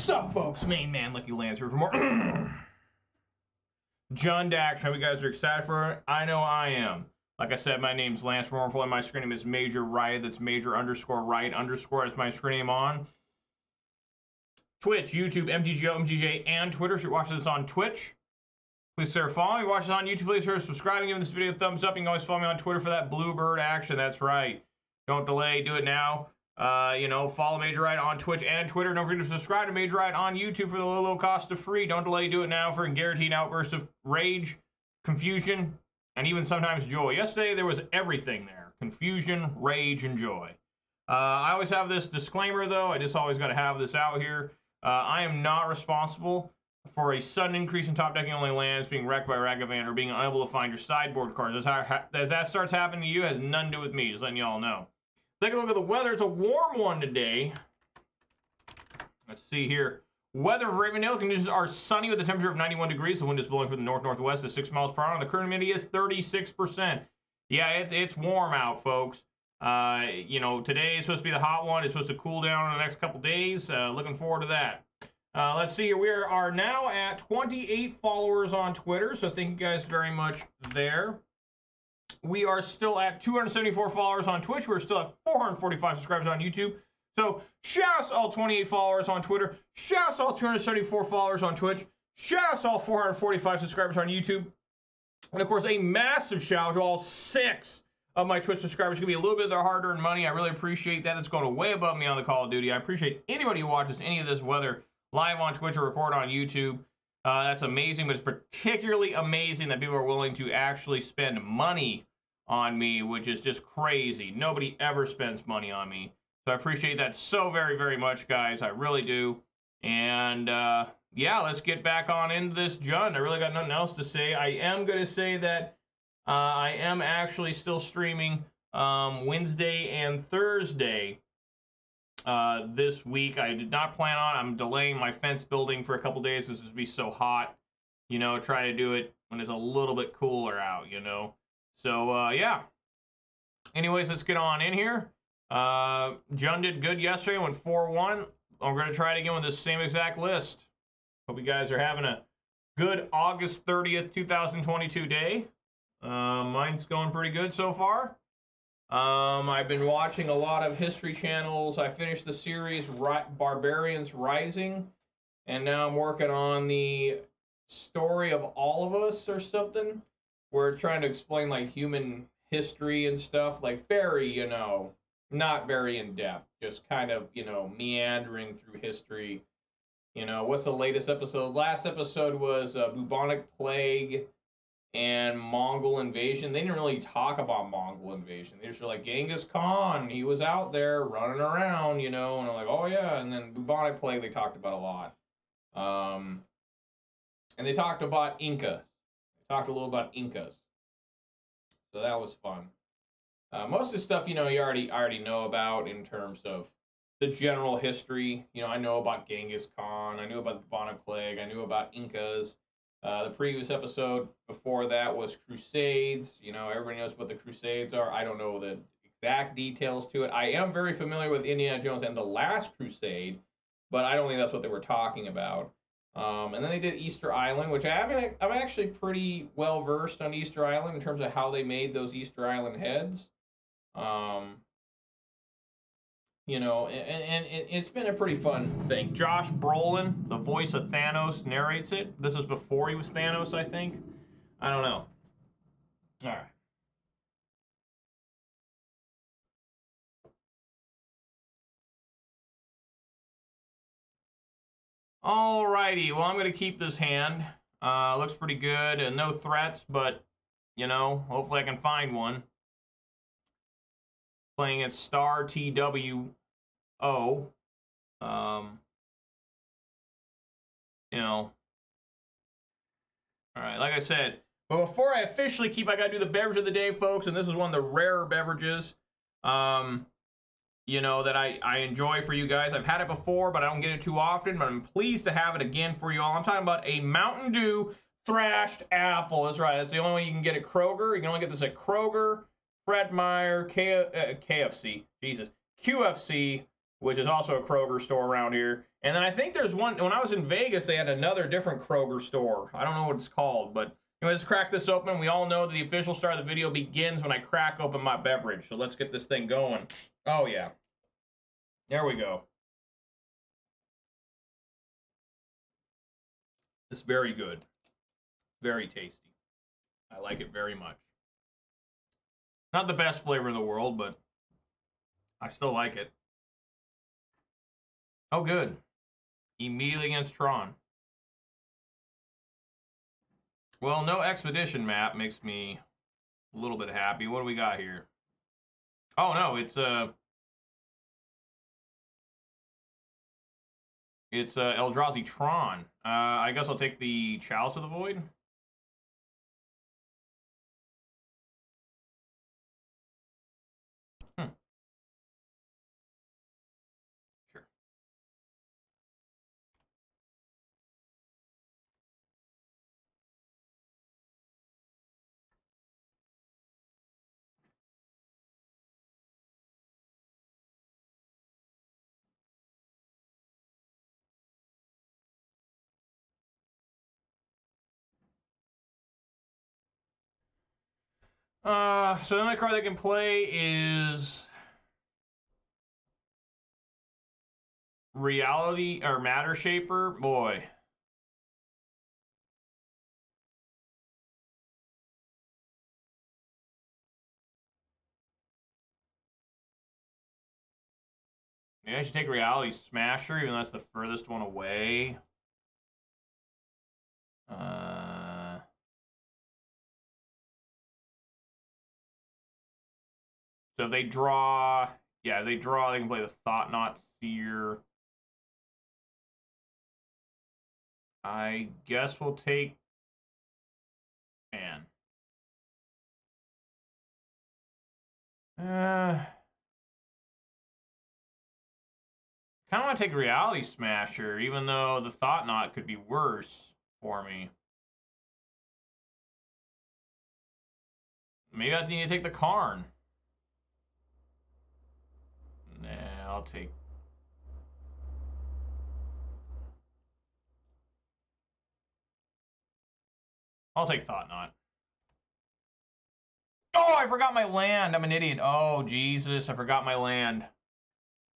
What's up, folks? Main man Lucky Lance here for more John Dax. Hope you guys are excited for it. I know I am. Like I said, my name's Lance Mormorful, and my screen name is Major Riot. That's Major _ Riot _ is my screen name on Twitch, YouTube, MTGO, MTJ, and Twitter. If you're watching this on Twitch, please consider following me. Watch this on YouTube, please consider subscribing, giving this video a thumbs up. You can always follow me on Twitter for that bluebird action. That's right. Don't delay. Do it now. Follow Major Riot on Twitch and Twitter. Don't forget to subscribe to Major Riot on YouTube for the low cost of free. Don't delay. Do it now for a guaranteed outburst of rage, confusion, and even sometimes joy. Yesterday, there was everything there. Confusion, rage, and joy. I always have this disclaimer, though. I just always got to have this out here. I am not responsible for a sudden increase in top decking only lands, being wrecked by Ragavan, or being unable to find your sideboard cards. As that starts happening to you, it has nothing to do with me. Just letting y'all know. Take a look at the weather. It's a warm one today. Let's see here. Weather for Ravendale conditions are sunny with a temperature of 91 degrees. The wind is blowing from the north-northwest at 6 miles per hour. And the current humidity is 36%. Yeah, it's warm out, folks. Today is supposed to be the hot one. It's supposed to cool down in the next couple days. Looking forward to that. Let's see here. We are now at 28 followers on Twitter. So thank you guys very much there. We are still at 274 followers on Twitch. We're still at 445 subscribers on YouTube. So, shouts all 28 followers on Twitter. Shouts all 274 followers on Twitch. Shouts all 445 subscribers on YouTube. And, of course, a massive shout to all 6 of my Twitch subscribers. It's going to be a little bit of their hard-earned money. I really appreciate that. That's going way above me on the Call of Duty. I appreciate anybody who watches any of this, whether live on Twitch or record on YouTube. That's amazing, but it's particularly amazing that people are willing to actually spend money on me, which is just crazy. Nobody ever spends money on me. So I appreciate that so very, very much, guys. I really do. And, yeah, let's get back on into this Jund. I really got nothing else to say. I am going to say that I am actually still streaming Wednesday and Thursday this week. I did not plan on. I'm delaying my fence building for a couple days. This would be so hot. Try to do it when it's a little bit cooler out, So, yeah. Anyways, let's get on in here. Jund did good yesterday, went 4-1. I'm going to try it again with this same exact list. Hope you guys are having a good August 30th, 2022 day. Mine's going pretty good so far. I've been watching a lot of history channels. I finished the series Barbarians Rising, and now I'm working on the story of all of us or something. We're trying to explain like human history and stuff, like very, not very in depth, just kind of, meandering through history. What's the latest episode? Last episode was bubonic plague and Mongol invasion. They didn't really talk about Mongol invasion. They just were like, Genghis Khan, he was out there running around, and I'm like, oh yeah. And then bubonic plague they talked about a lot. And they talked about Inca. Talked a little about Incas, so that was fun. Most of the stuff, you already know about in terms of the general history. I know about Genghis Khan. I knew about the bubonic plague. I knew about Incas. The previous episode before that was Crusades. Everybody knows what the Crusades are. I don't know the exact details to it. I am very familiar with Indiana Jones and the Last Crusade, but I don't think that's what they were talking about. And then they did Easter Island, which I'm actually pretty well versed on Easter Island in terms of how they made those Easter Island heads. And it's been a pretty fun thing. Josh Brolin, the voice of Thanos, narrates it. This was before he was Thanos, I think. I don't know. All right. Alrighty, well, I'm going to keep this hand. Looks pretty good. No threats, but, hopefully I can find one. Playing at Star TWO. Alright, like I said, but before I officially keep, I got to do the beverage of the day, folks, and this is one of the rarer beverages. That I enjoy for you guys. I've had it before, but I don't get it too often, but I'm pleased to have it again for you all. I'm talking about a Mountain Dew Thrashed Apple. That's right. That's the only way you can get at Kroger. You can only get this at Kroger, Fred Meyer, KFC, QFC, which is also a Kroger store around here. And then I think there's one, when I was in Vegas, they had another different Kroger store. I don't know what it's called, but anyway, let's crack this open. We all know that the official start of the video begins when I crack open my beverage. So let's get this thing going. Oh, yeah. There we go. It's very good. Very tasty. I like it very much. Not the best flavor in the world, but I still like it. Oh, good. Immediately against Tron. Well, no expedition map makes me a little bit happy. What do we got here? Oh, no, it's Eldrazi Tron. I guess I'll take the Chalice of the Void. Sure. So the only card they can play is Reality or Matter Shaper. Boy. Maybe I should take Reality Smasher, even though that's the furthest one away. So if they draw, yeah, they draw, they can play the Thought-Knot Seer. I guess we'll take, man. Kind of want to take Reality Smasher, even though the Thought-Knot could be worse for me. Maybe I need to take the Karn. Nah, I'll take... Thought-Knot. Oh, I forgot my land. I'm an idiot. Oh, Jesus, I forgot my land.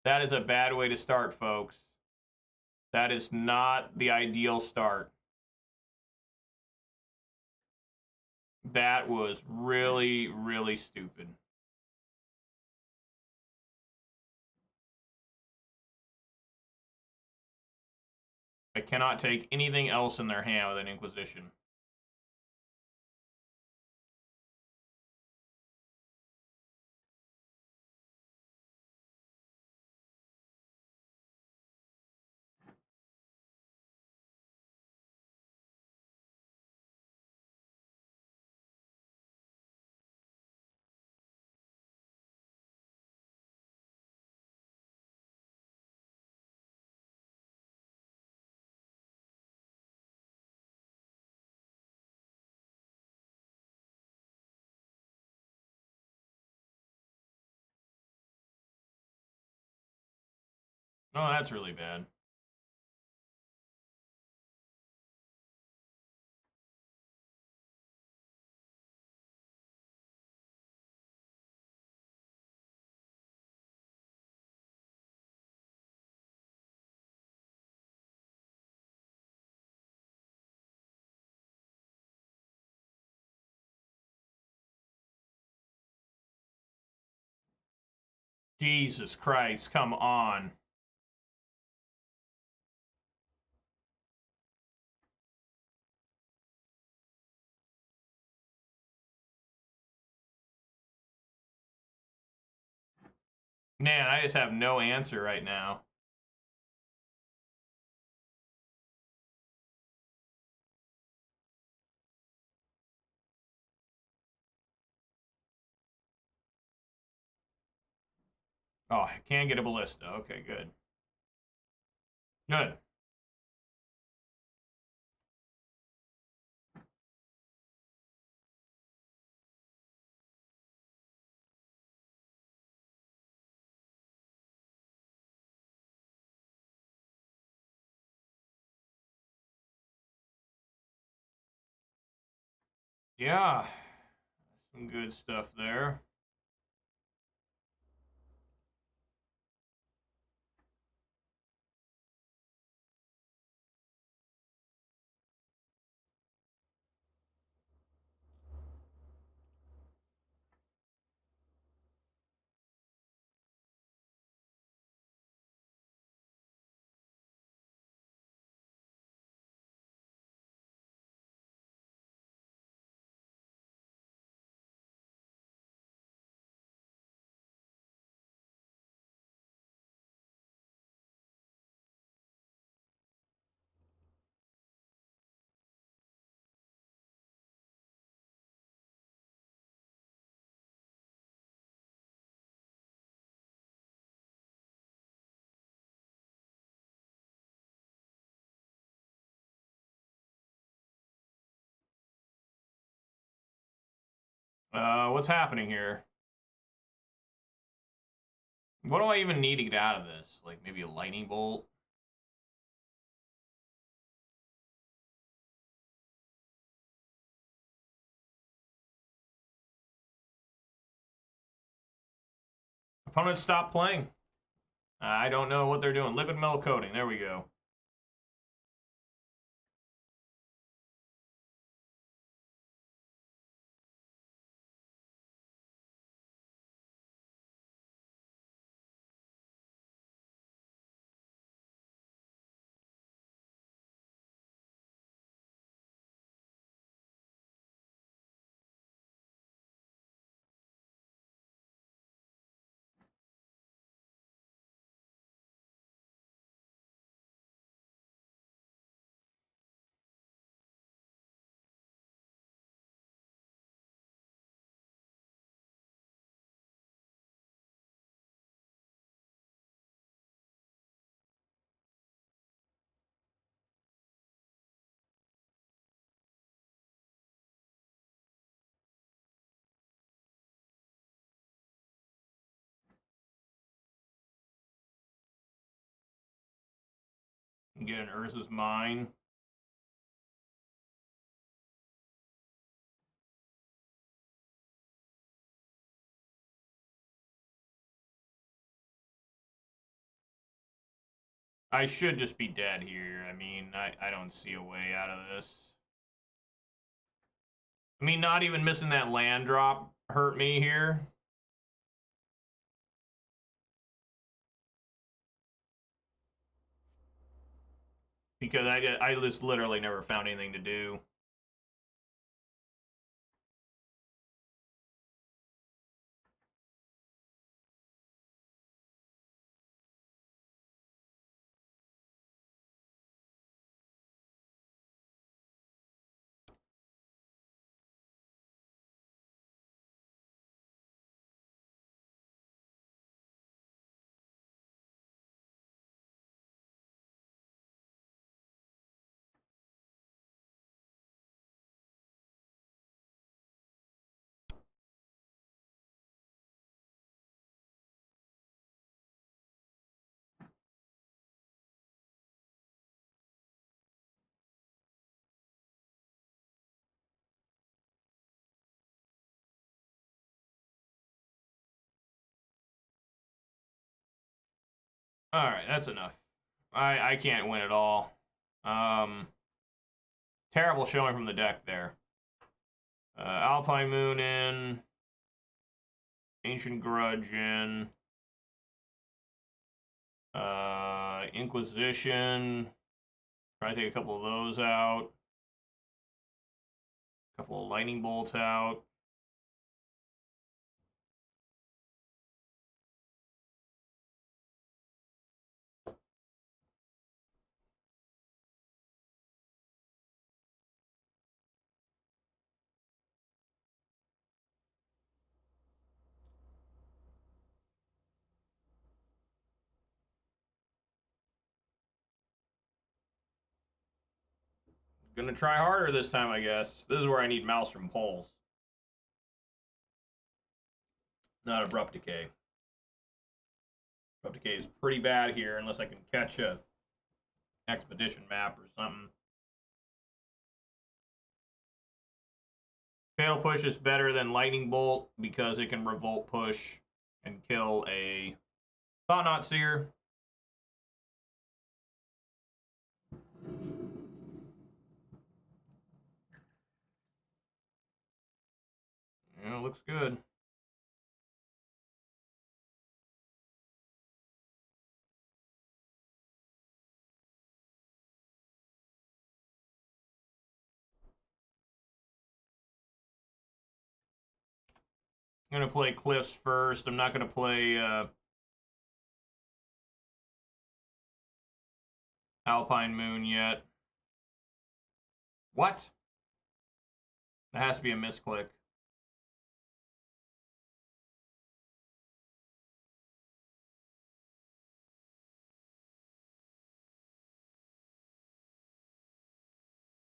That is a bad way to start, folks. That is not the ideal start. That was really, really stupid. I cannot take anything else in their hand with an Inquisition. Oh, that's really bad. Jesus Christ, come on. Man, I just have no answer right now. Oh, I can't get a Ballista. Okay, good. Good. Yeah, some good stuff there. What's happening here? What do I even need to get out of this? Like maybe a lightning bolt? Opponents stop playing. I don't know what they're doing. Liquid metal coating. There we go. Get an Urza's Mine. I should just be dead here. I mean, I don't see a way out of this. I mean, not even missing that land drop hurt me here. Because I just literally never found anything to do. All right, that's enough. I can't win at all. Terrible showing from the deck there. Alpine Moon in. Ancient Grudge in. Inquisition. Try to take a couple of those out. A couple of lightning bolts out. Gonna try harder this time, I guess. This is where I need Maelstrom Pulse. Not Abrupt Decay. Abrupt Decay is pretty bad here unless I can catch a Expedition map or something. Fatal Push is better than Lightning Bolt because it can Revolt Push and kill a Thought-Knot Seer. Yeah, it looks good. I'm going to play Cliffs first. I'm not going to play Alpine Moon yet. What? That has to be a misclick.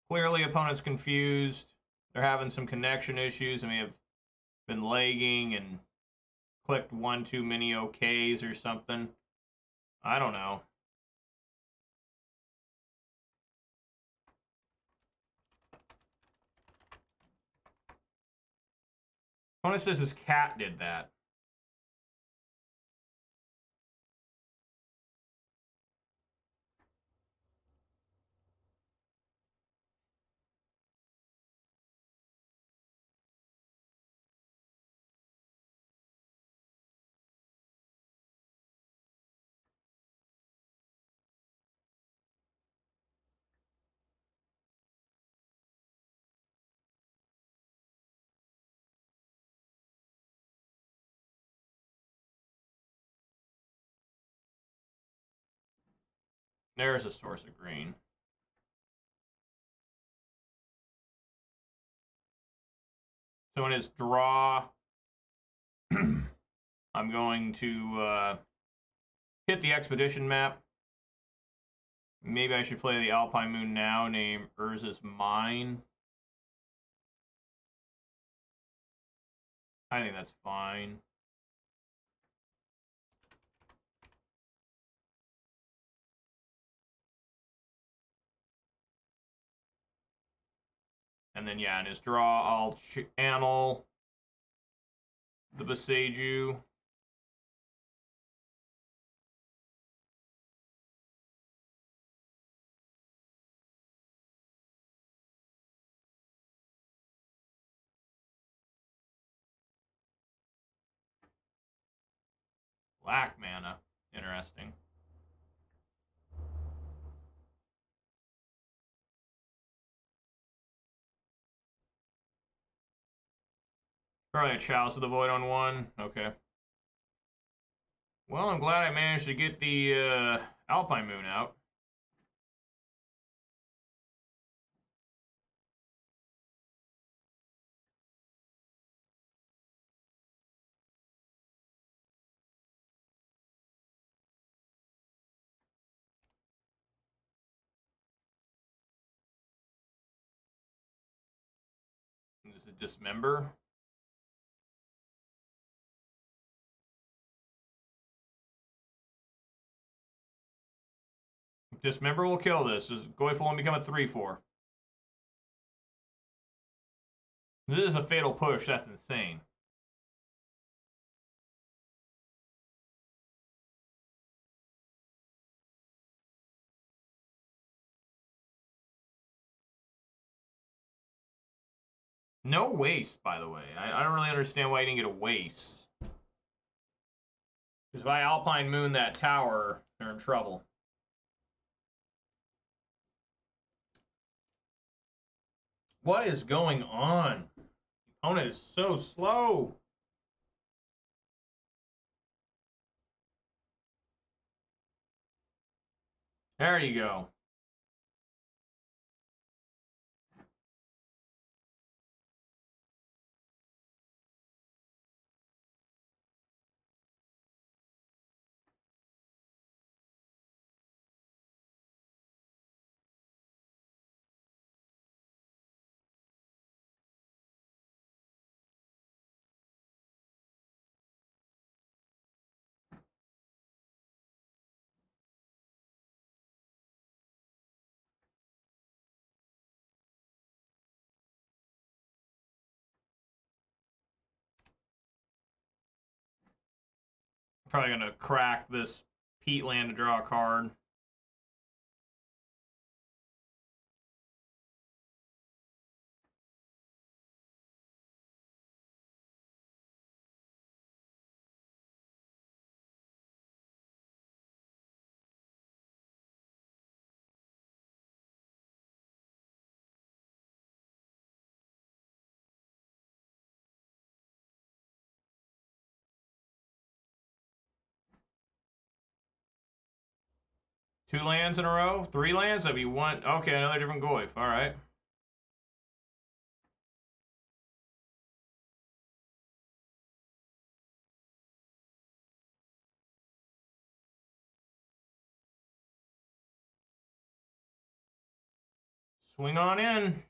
Clearly, opponent's confused. They're having some connection issues. I may have been lagging and clicked one too many OKs or something. I don't know. Opponent says his cat did that. There's a source of green. So in his draw, I'm going to hit the Expedition map. Maybe I should play the Alpine Moon now, named Urza's Mine. I think that's fine. And then, yeah, in his draw, I'll channel the Boseiju. Black mana. Interesting. Probably a Chalice of the Void on one. Okay. Well, I'm glad I managed to get the Alpine Moon out. This is Dismember. Dismember will kill this. Does Goyful and become a 3/4? This is a fatal push. That's insane. No waste, by the way. I don't really understand why you didn't get a waste. Because if I Alpine Moon that tower, they're in trouble. What is going on? The opponent is so slow. There you go. Probably gonna crack this Pete land to draw a card. Two lands in a row? Three lands? That'd be one. Okay, another different Goyf. All right. Swing on in.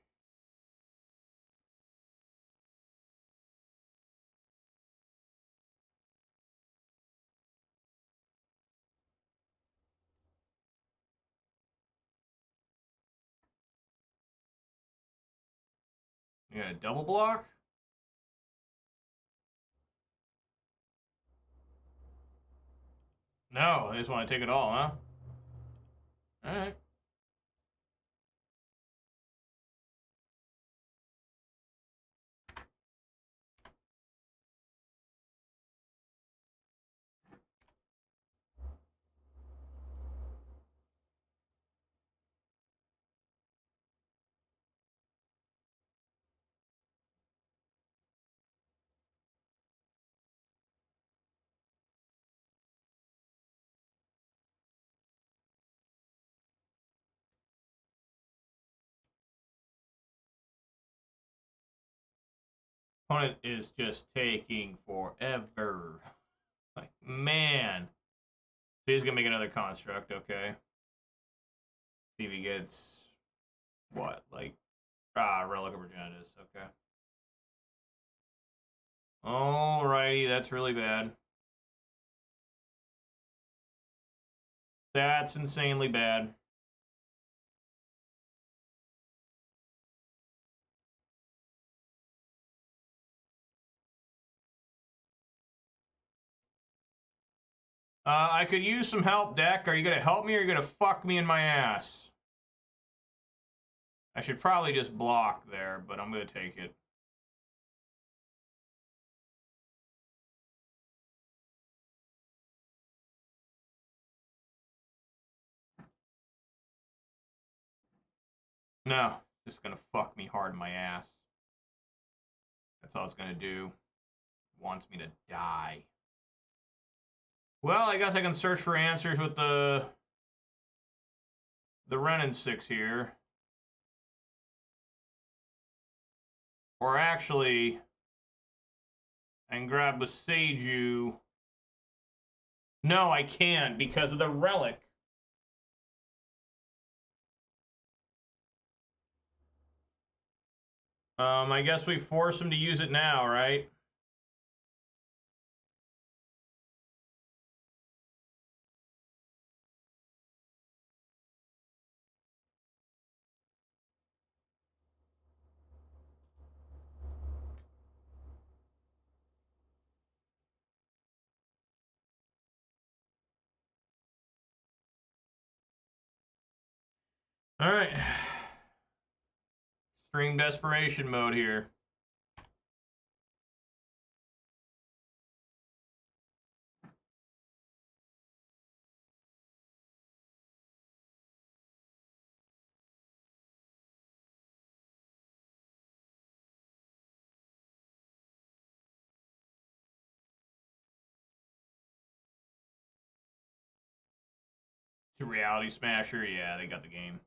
You got a double block? No, they just want to take it all, huh? All right. Opponent is just taking forever. Like, man. So he's gonna make another construct, okay. See if he gets what? Like, Relic of Progenitus, okay. Alrighty, that's really bad. That's insanely bad. I could use some help, deck. Are you gonna help me or are you gonna fuck me in my ass? I should probably just block there, but I'm gonna take it. No, just gonna fuck me hard in my ass. That's all it's gonna do. Wants me to die. Well, I guess I can search for answers with the Wrenn and 6 here. Or actually, I can grab a Seiju. No, I can't because of the relic. I guess we force him to use it now, right? All right. Extreme desperation mode here. To Reality Smasher, yeah, they got the game.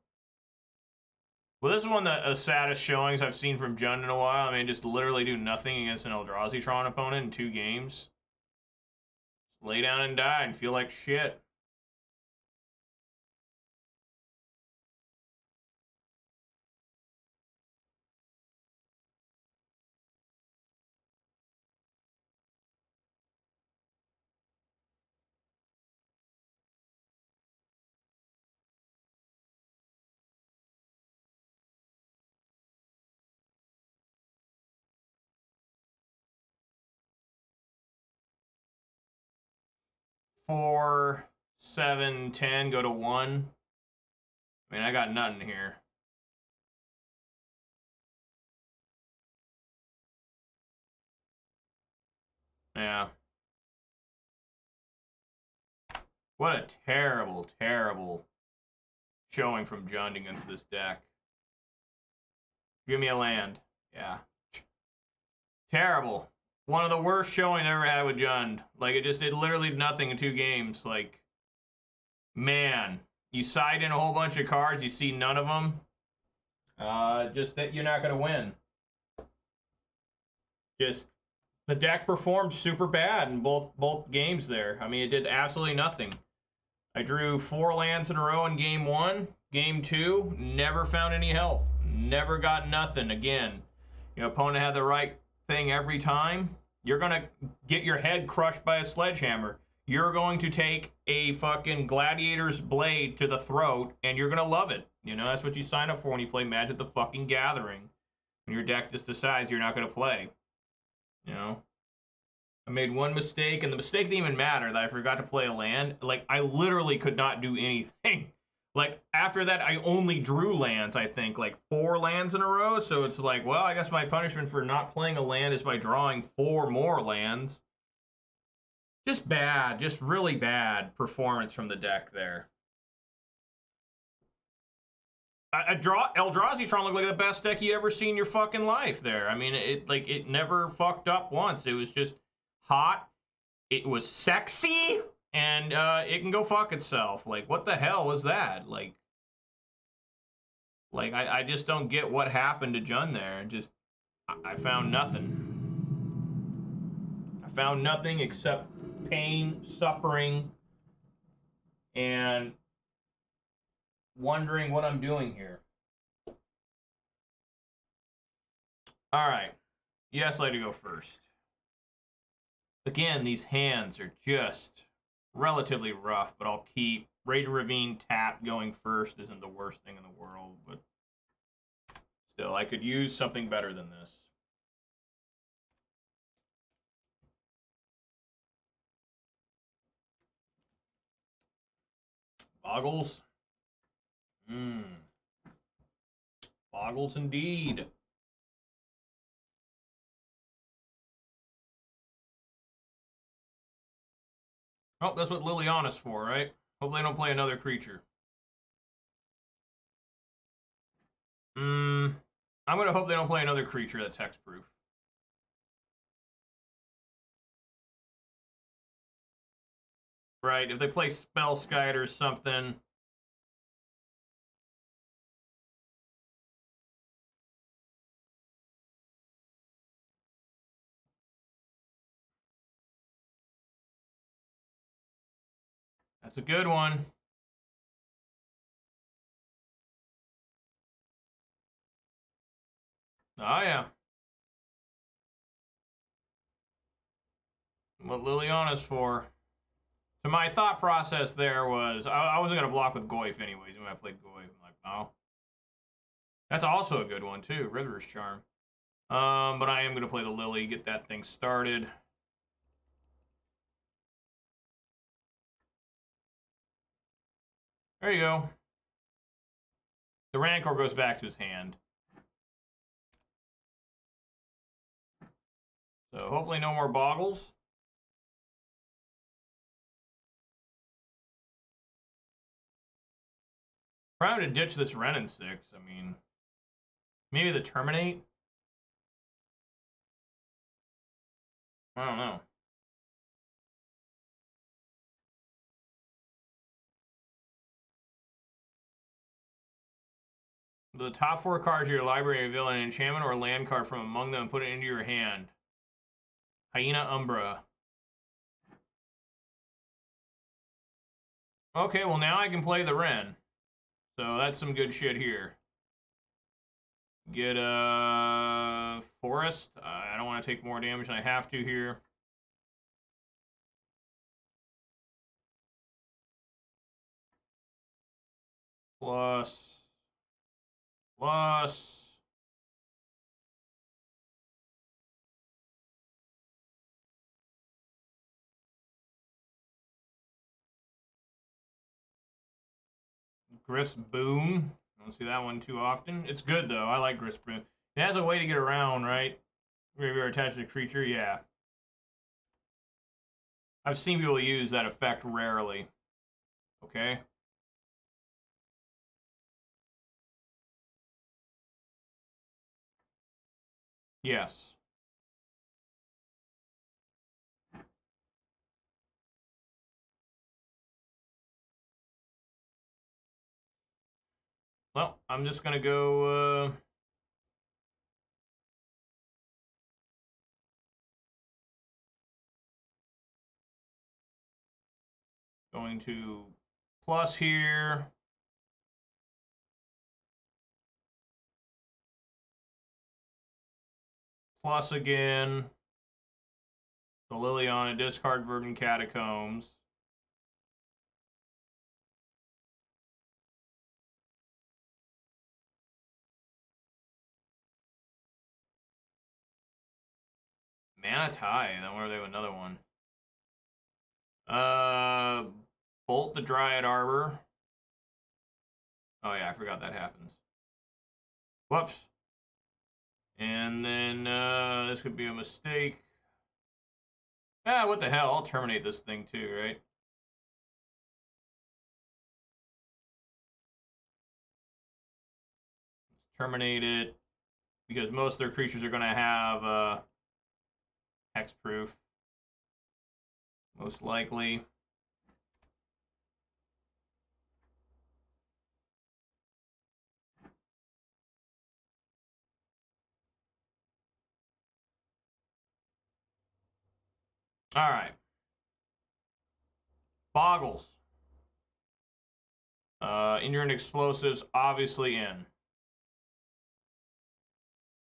Well, this is one of the saddest showings I've seen from Jund in a while. I mean, just literally do nothing against an Eldrazi Tron opponent in 2 games. Just lay down and die and feel like shit. 4, 7, 10 go to 1. I mean, I got nothing here. Yeah. What a terrible, terrible showing from Jund against this deck. Give me a land. Yeah. Terrible. One of the worst showing I ever had with Jund. Like, it literally did nothing in 2 games. Like, man. You side in a whole bunch of cards, you see none of them. Just that you're not going to win. Just, the deck performed super bad in both games there. I mean, it did absolutely nothing. I drew 4 lands in a row in game 1. Game 2, never found any help. Never got nothing again. Your opponent had the right thing every time. You're going to get your head crushed by a sledgehammer. You're going to take a fucking gladiator's blade to the throat, and you're going to love it. You know, that's what you sign up for when you play Magic the fucking Gathering. When your deck just decides you're not going to play. You know? I made one mistake, and the mistake didn't even matter that I forgot to play a land. Like, I literally could not do anything. Like, after that, I only drew lands, I think, like 4 lands in a row. So it's like, well, I guess my punishment for not playing a land is by drawing 4 more lands. Just bad, just really bad performance from the deck there. Eldrazi Tron looked like the best deck you ever seen in your fucking life there. I mean, it never fucked up once. It was just hot. It was sexy, and it can go fuck itself. Like, what the hell was that? Like I just don't get what happened to Jund there. Just, I found nothing. I found nothing except pain, suffering, and wondering what I'm doing here. All right. Yes, I'd like to go first. Again, these hands are just relatively rough, but I'll keep Raider Ravine tap going first isn't the worst thing in the world, but still, I could use something better than this. Bogles. Bogles indeed. Oh, that's what Liliana's for, right? Hope they don't play another creature. I'm gonna hope they don't play another creature that's hexproof. Right, if they play Spellskite or something. That's a good one. Oh, yeah. What Liliana's for. So my thought process there was, I wasn't going to block with Goyf anyways when I played Goyf. I'm like, oh. That's also a good one, too. River's Charm. But I am going to play the Lily, get that thing started. There you go. The Rancor goes back to his hand. So hopefully no more Bogles. Probably to ditch this Ren and 6. I mean, maybe the Terminate? I don't know. The top 4 cards of your library reveal an enchantment or land card from among them and put it into your hand. Hyena Umbra. Okay, well now I can play the Ren. So that's some good shit here. Get a Forest. I don't want to take more damage than I have to here. Plus. Grist Boom. I don't see that one too often. It's good, though. I like Grist Boom. It has a way to get around, right? Graveyard attached to the creature, yeah. I've seen people use that effect rarely. Okay. Yes. Well, I'm just gonna go, going to plus here. Plus again. The Liliana, discard Verdant Catacombs. Manitai, then where are they with another one? Bolt the Dryad Arbor. Oh yeah, I forgot that happens. Whoops. And then this could be a mistake. Ah, what the hell? I'll terminate this thing too, right? Let's terminate it because most of their creatures are going to have hexproof, most likely. All right. Bogles. Endurance explosives, obviously in.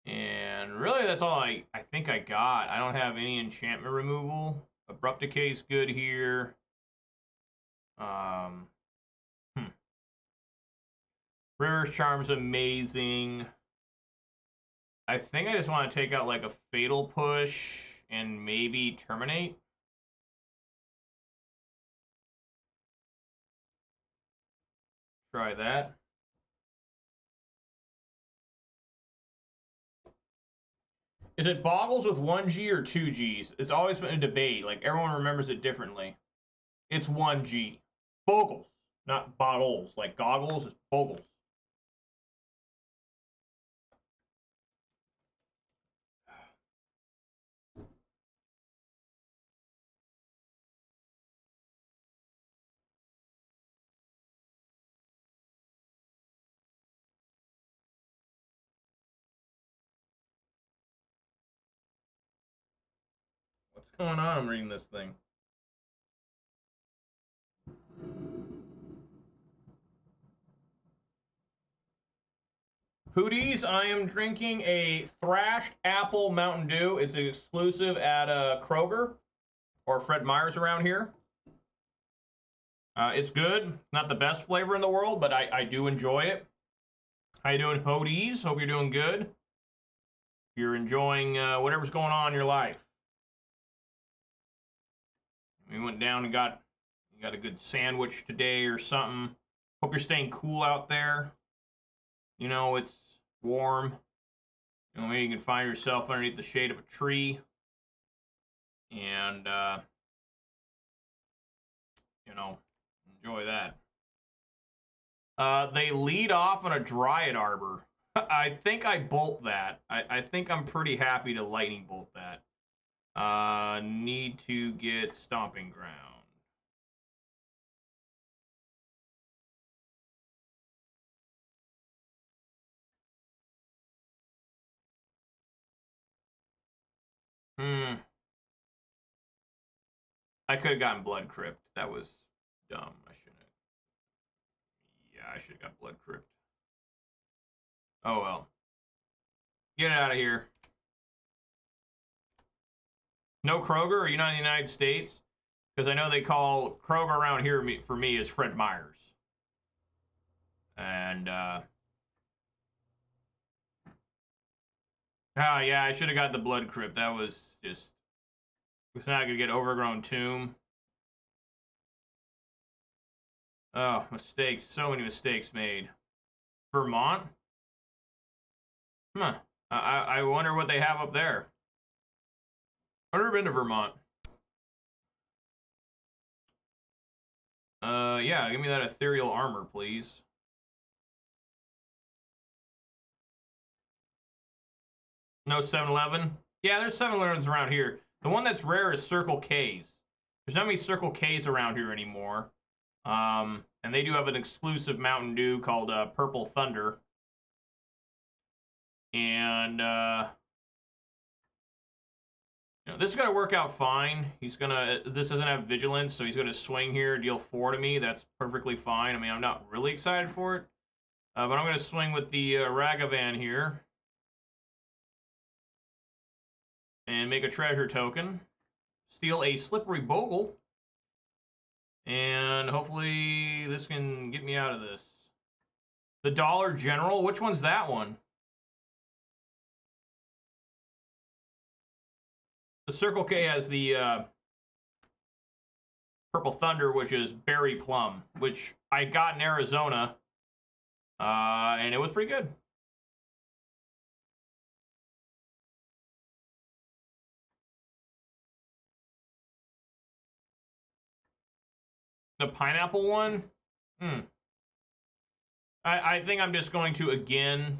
And really, that's all I think I got. I don't have any enchantment removal. Abrupt Decay is good here. River's Charm's amazing. I think I just want to take out like a Fatal Push and maybe Terminate. Try that. Is it Bogles with 1G or 2Gs? It's always been a debate. Like, everyone remembers it differently. It's 1G. Bogles, not bottles. Like goggles, it's Bogles. What's going on? I'm reading this thing. Hooties, I am drinking a Thrashed Apple Mountain Dew. It's exclusive at Kroger or Fred Meyer's around here. It's good. Not the best flavor in the world, but I do enjoy it. How you doing, Hooties? Hope you're doing good. You're enjoying whatever's going on in your life. We went down and got a good sandwich today or something. Hope you're staying cool out there. You know, it's warm. You know, maybe you can find yourself underneath the shade of a tree. And, you know, enjoy that. They lead off on a Dryad Arbor. I think I bolt that. I think I'm pretty happy to lightning bolt that. Need to get Stomping Ground. I could have gotten Blood Crypt. That was dumb. I shouldn't have. Yeah, I should have got Blood Crypt. Oh well. Get it out of here. No Kroger? Are you not in the United States? Because I know they call Kroger around here for me is Fred Meyer's. And, oh yeah, I should have got the Blood Crypt. That was just... It's not going to get Overgrown Tomb. Oh, mistakes. So many mistakes made. Vermont? Huh. I wonder what they have up there. I've never been to Vermont. Yeah, give me that ethereal armor, please. No 7-Eleven? Yeah, there's 7-Elevens around here. The one that's rare is Circle K's. There's not many Circle K's around here anymore. And they do have an exclusive Mountain Dew called Purple Thunder. And you know, this is gonna work out fine. This doesn't have vigilance, so he's gonna swing here, deal 4 to me. That's perfectly fine. I mean, I'm not really excited for it, but I'm gonna swing with the Ragavan here and make a treasure token, steal a slippery Bogle, and hopefully this can get me out of this. The Dollar General, which one's that one? The Circle K has the Purple Thunder, which is Berry Plum, which I got in Arizona, and it was pretty good. The pineapple one? I think I'm just going to, again,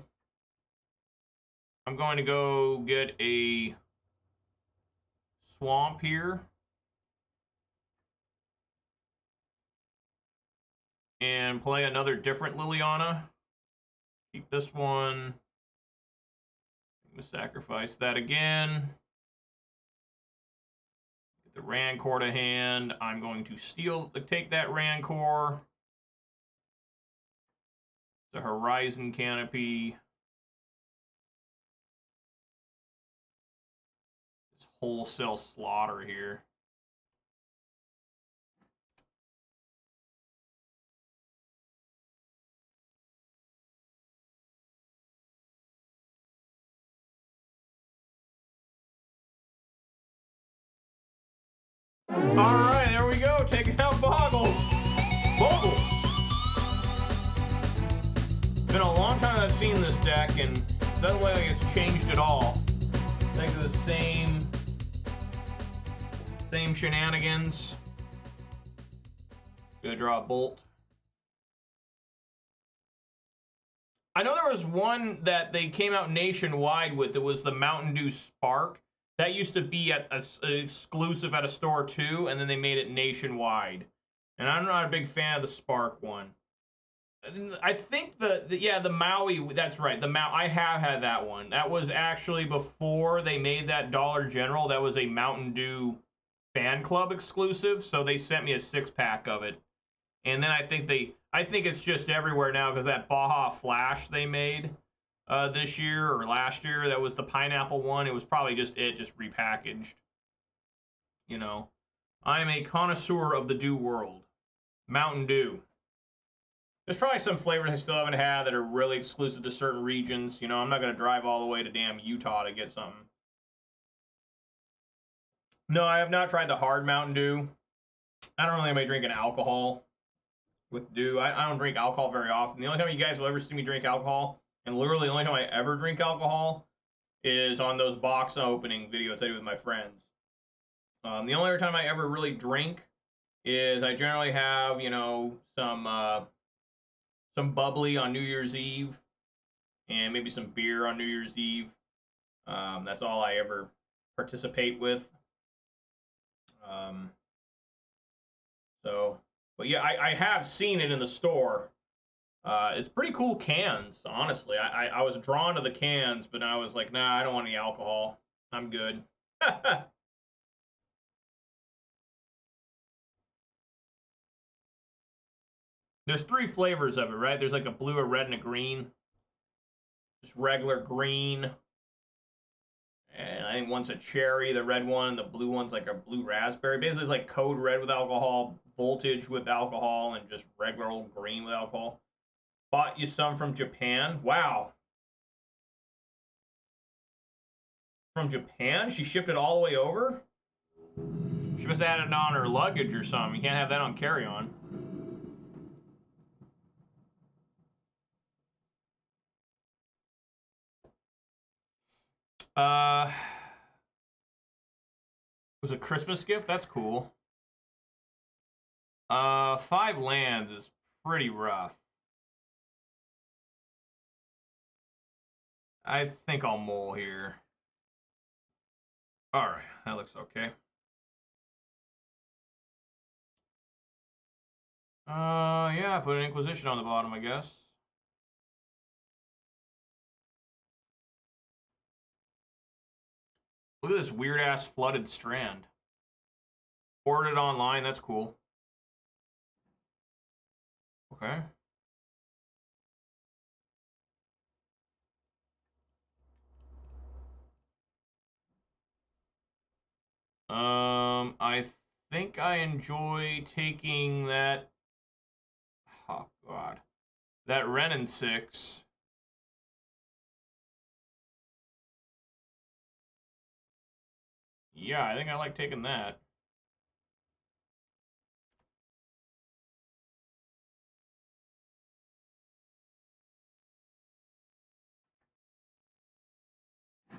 I'm going to go get a swamp here. And play another different Liliana. Keep this one. I'm going to sacrifice that again. Get the Rancor to hand. I'm going to take that Rancor. The Horizon Canopy. This wholesale slaughter here. Alright, there we go. Taking out Bogles. Bogles. It's been a long time I've seen this deck, and it doesn't look like it's changed at all. I think the same shenanigans. Gonna draw a bolt. I know there was one that they came out nationwide with. It was the Mountain Dew Spark. That used to be at exclusive at a store too, and then they made it nationwide. And I'm not a big fan of the Spark one. I think the Maui, that's right. I have had that one. That was actually before they made that Dollar General. That was a Mountain Dew fan club exclusive, so they sent me a 6-pack of it. And then I think it's just everywhere now because that Baja Flash they made this year or last year, that was the pineapple one. It was probably just repackaged. You know, I am a connoisseur of the Dew world. Mountain Dew. There's probably some flavors I still haven't had that are really exclusive to certain regions. You know, I'm not going to drive all the way to damn Utah to get something. No, I have not tried the hard Mountain Dew. I don't really anybody drinking alcohol with Dew. I don't drink alcohol very often. The only time you guys will ever see me drink alcohol, and literally the only time I ever drink alcohol, is on those box opening videos I do with my friends. The only other time I ever really drink is I generally have, you know, some bubbly on New Year's Eve, and maybe some beer on New Year's Eve. That's all I ever participate with. But yeah, I have seen it in the store. It's pretty cool cans, honestly. I was drawn to the cans, but I was like, nah, I don't want any alcohol. I'm good. There's 3 flavors of it, right? There's like a blue, a red, and a green. Just regular green. And I think one's a cherry, the red one. The blue one's like a blue raspberry. Basically, it's like Code Red with alcohol, Voltage with alcohol, and just regular old green with alcohol. Bought you some from Japan. Wow. From Japan? She shipped it all the way over? She must have had it on her luggage or something. You can't have that on carry-on. Uh, was a Christmas gift? That's cool. 5 lands is pretty rough. I think I'll mull here. Alright, that looks okay. Yeah, put an Inquisition on the bottom, I guess. Look at this weird-ass flooded strand. Ordered online, that's cool. Okay. I think I enjoy taking that. Oh God, that Ren and 6. Yeah, I think I like taking that.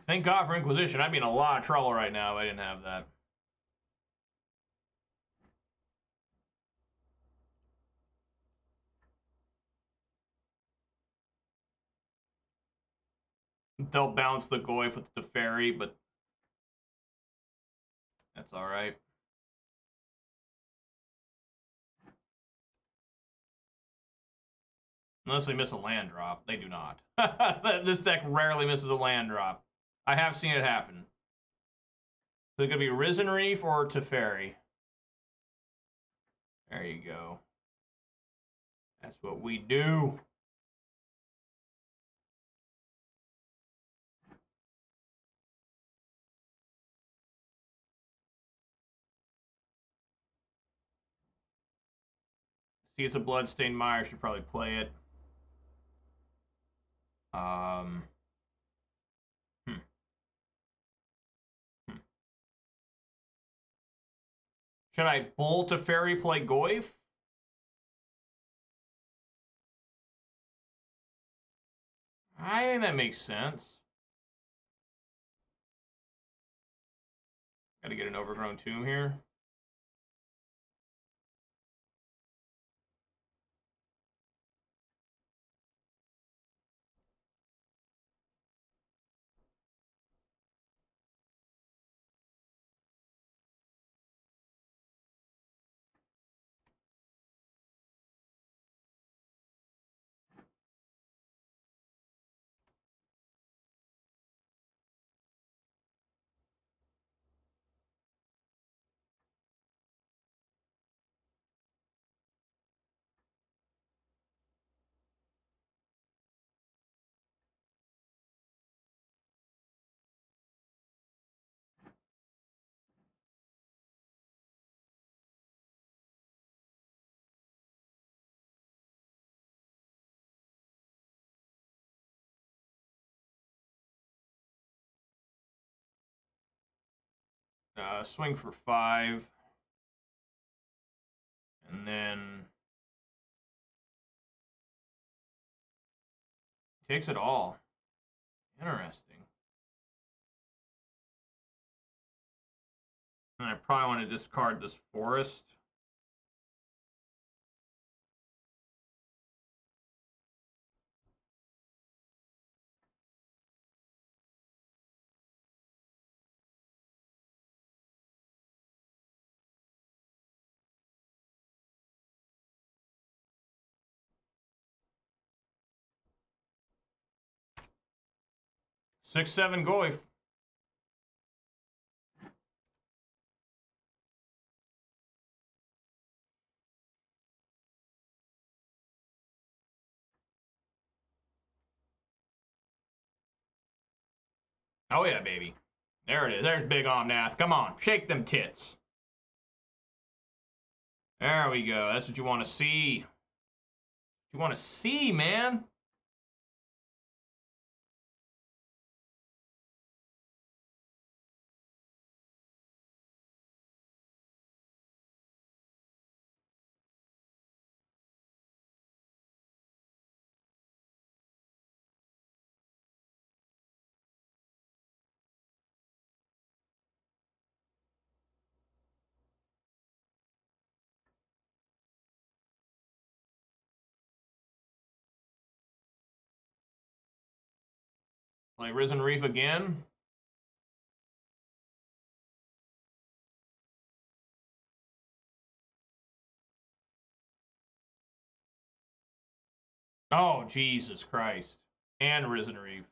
Thank God for Inquisition. I'd be in a lot of trouble right now if I didn't have that. They'll bounce the Goyf with the Teferi, but that's alright. Unless they miss a land drop. They do not. This deck rarely misses a land drop. I have seen it happen. So it could be Risen Reef or Teferi. There you go. That's what we do. See, it's a Bloodstained Mire. Should probably play it. Um. Hmm. Hmm. Should I bolt a fairy, play Goyf? I think that makes sense. Gotta get an Overgrown Tomb here. Swing for 5. And then takes it all. Interesting. And I probably want to discard this forest. Six, 7 Goyf. Oh yeah, baby. There it is. There's Big Omnath. Come on, shake them tits. There we go. That's what you want to see. You want to see, man. Play Risen Reef again. Oh, Jesus Christ. And Risen Reef.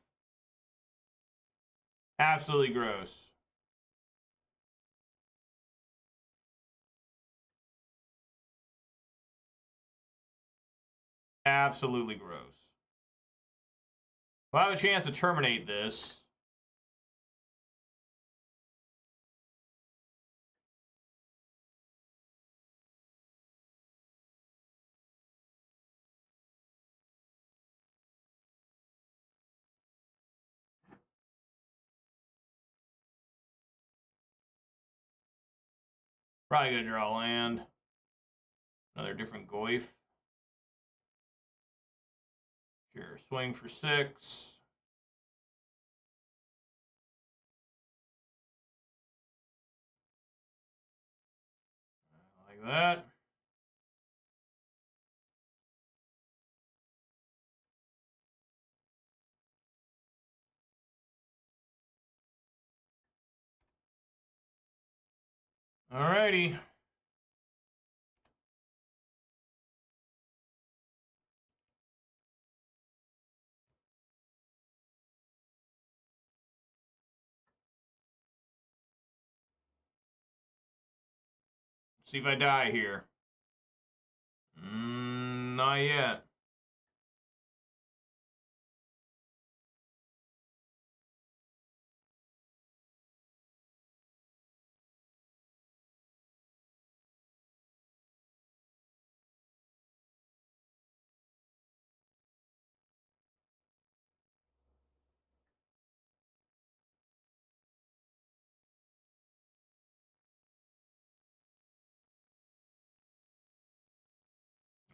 Absolutely gross. Absolutely gross. We'll have a chance to terminate this. Probably gonna draw land. Another different Goyf. Sure, swing for 6. Like that. Alrighty. See if I die here. Not yet.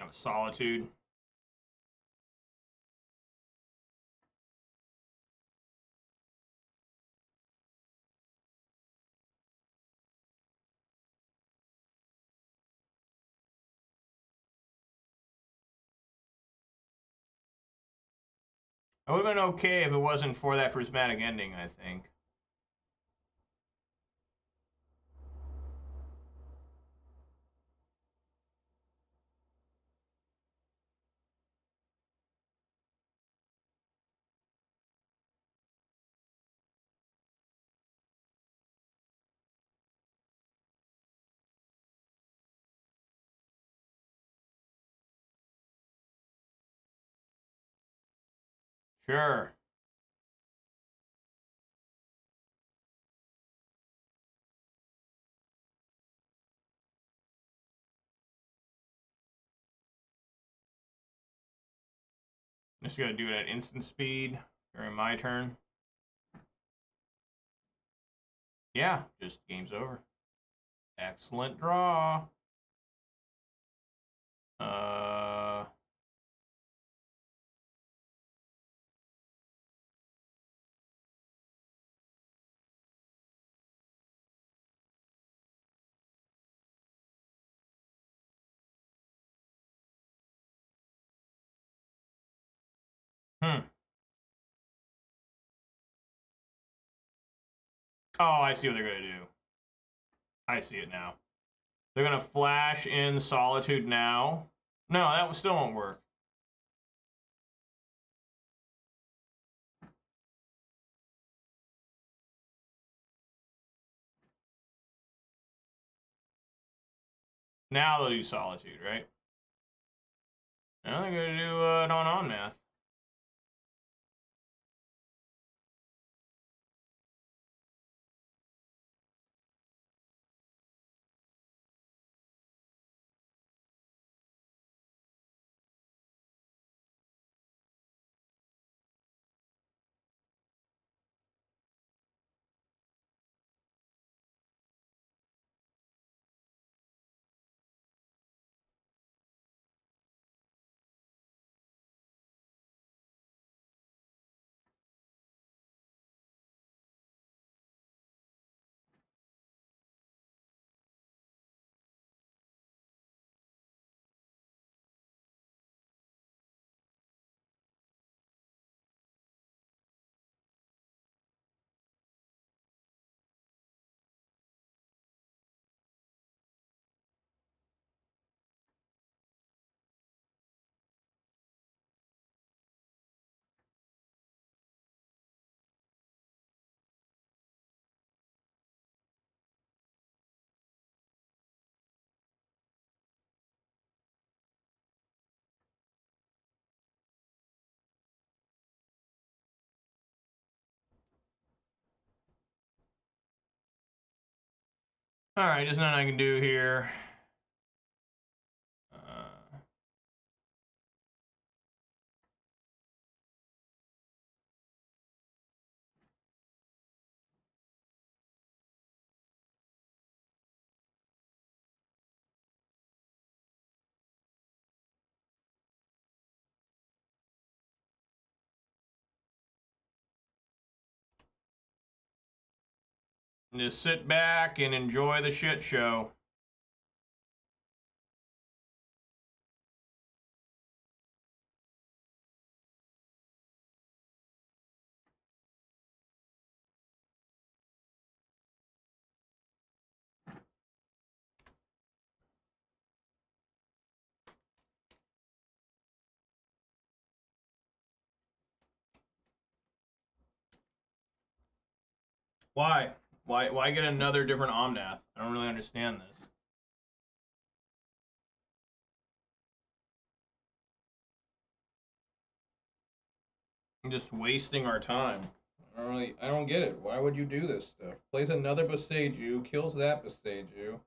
Oh, Solitude. It would have been okay if it wasn't for that prismatic ending, I think. Sure. Just gonna do it at instant speed during my turn. Yeah, just game's over. Excellent draw. Uh, hmm. Oh, I see what they're gonna do. I see it now. They're gonna flash in Solitude now. No, that still won't work. Now they'll do Solitude, right? Now they're gonna do an on math. Alright, there's nothing I can do here. Just sit back and enjoy the shit show. Why? Why get another different Omnath? I don't really understand this. I'm just wasting our time. I don't get it. Why would you do this stuff? Plays another Boseiju, kills that Boseiju.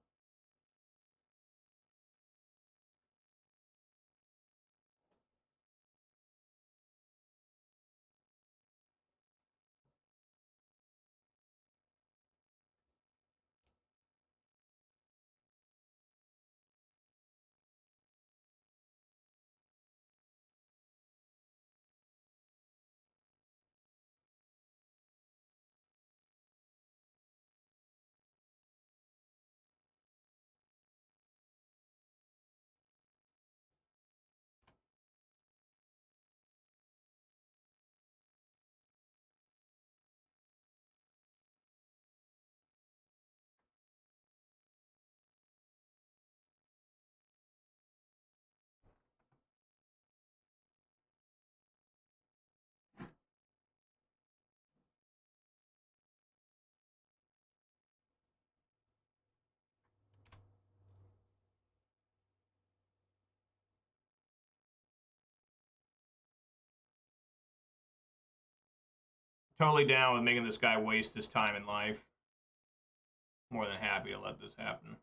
Totally down with making this guy waste his time in life. More than happy to let this happen.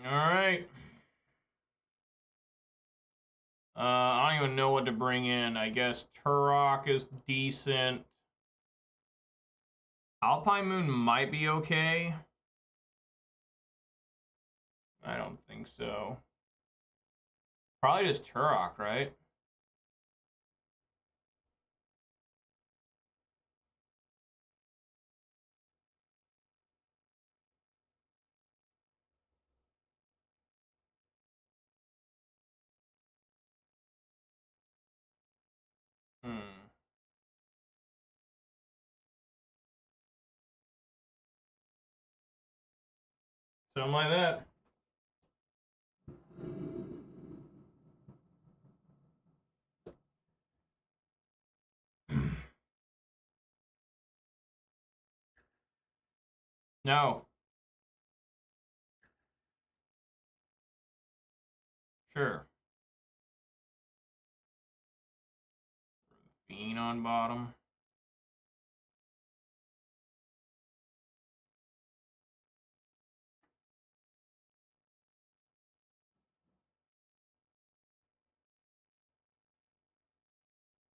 Alright. I don't even know what to bring in. I guess Turok is decent. Alpine Moon might be okay. I don't think so. Probably just Turok, right? Hmm. Something like that. No. Sure. Bean on bottom.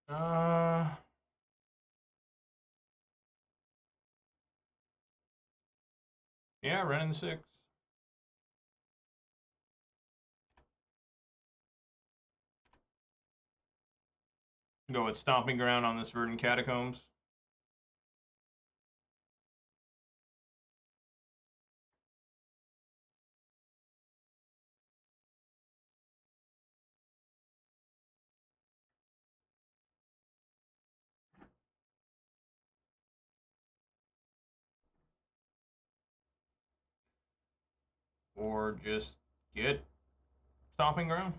Uh, yeah, Ren in 6. Go with Stomping Ground on this Verdant Catacombs. Or just get stomping ground.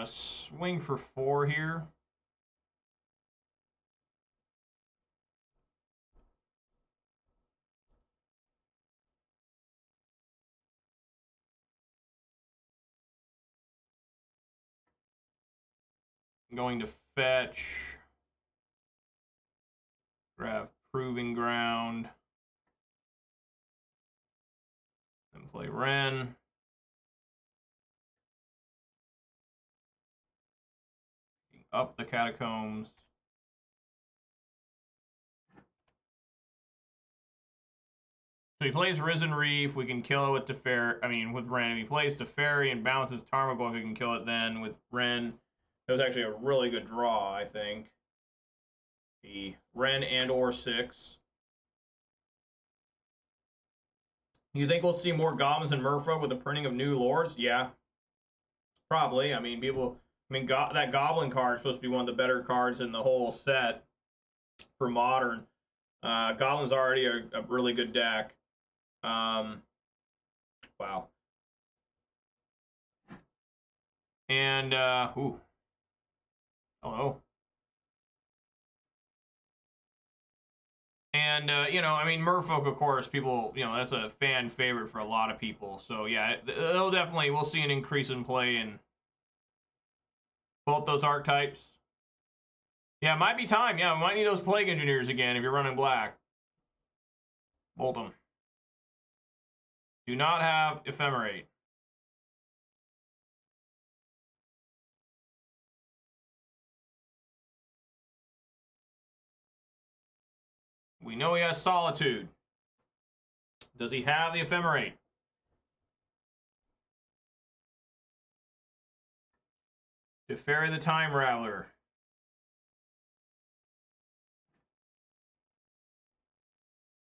Swing for 4 here. I'm going to fetch. Grab Proving Ground. Then play Ren. Up the Catacombs. So he plays Risen Reef. We can kill it with Teferi. I mean, with Ren. If he plays Teferi and bounces Tarmogoyf, we can kill it then with Ren. That was actually a really good draw, I think. The Ren and or 6. You think we'll see more goblins and merfolk with the printing of new lords? Yeah, probably. I mean, people. I mean, that goblin card is supposed to be one of the better cards in the whole set for modern. Goblin's already a really good deck. Wow. And ooh, hello. And you know, I mean, Merfolk, of course, people, you know, that's a fan favorite for a lot of people. So yeah, it'll definitely, we'll see an increase in play in both those archetypes. Yeah, it might be time. Yeah, we might need those Plague Engineers again if you're running black. Bolt them. Do not have Ephemerate. We know he has Solitude. Does he have the Ephemerate? Teferi the Time Raveler.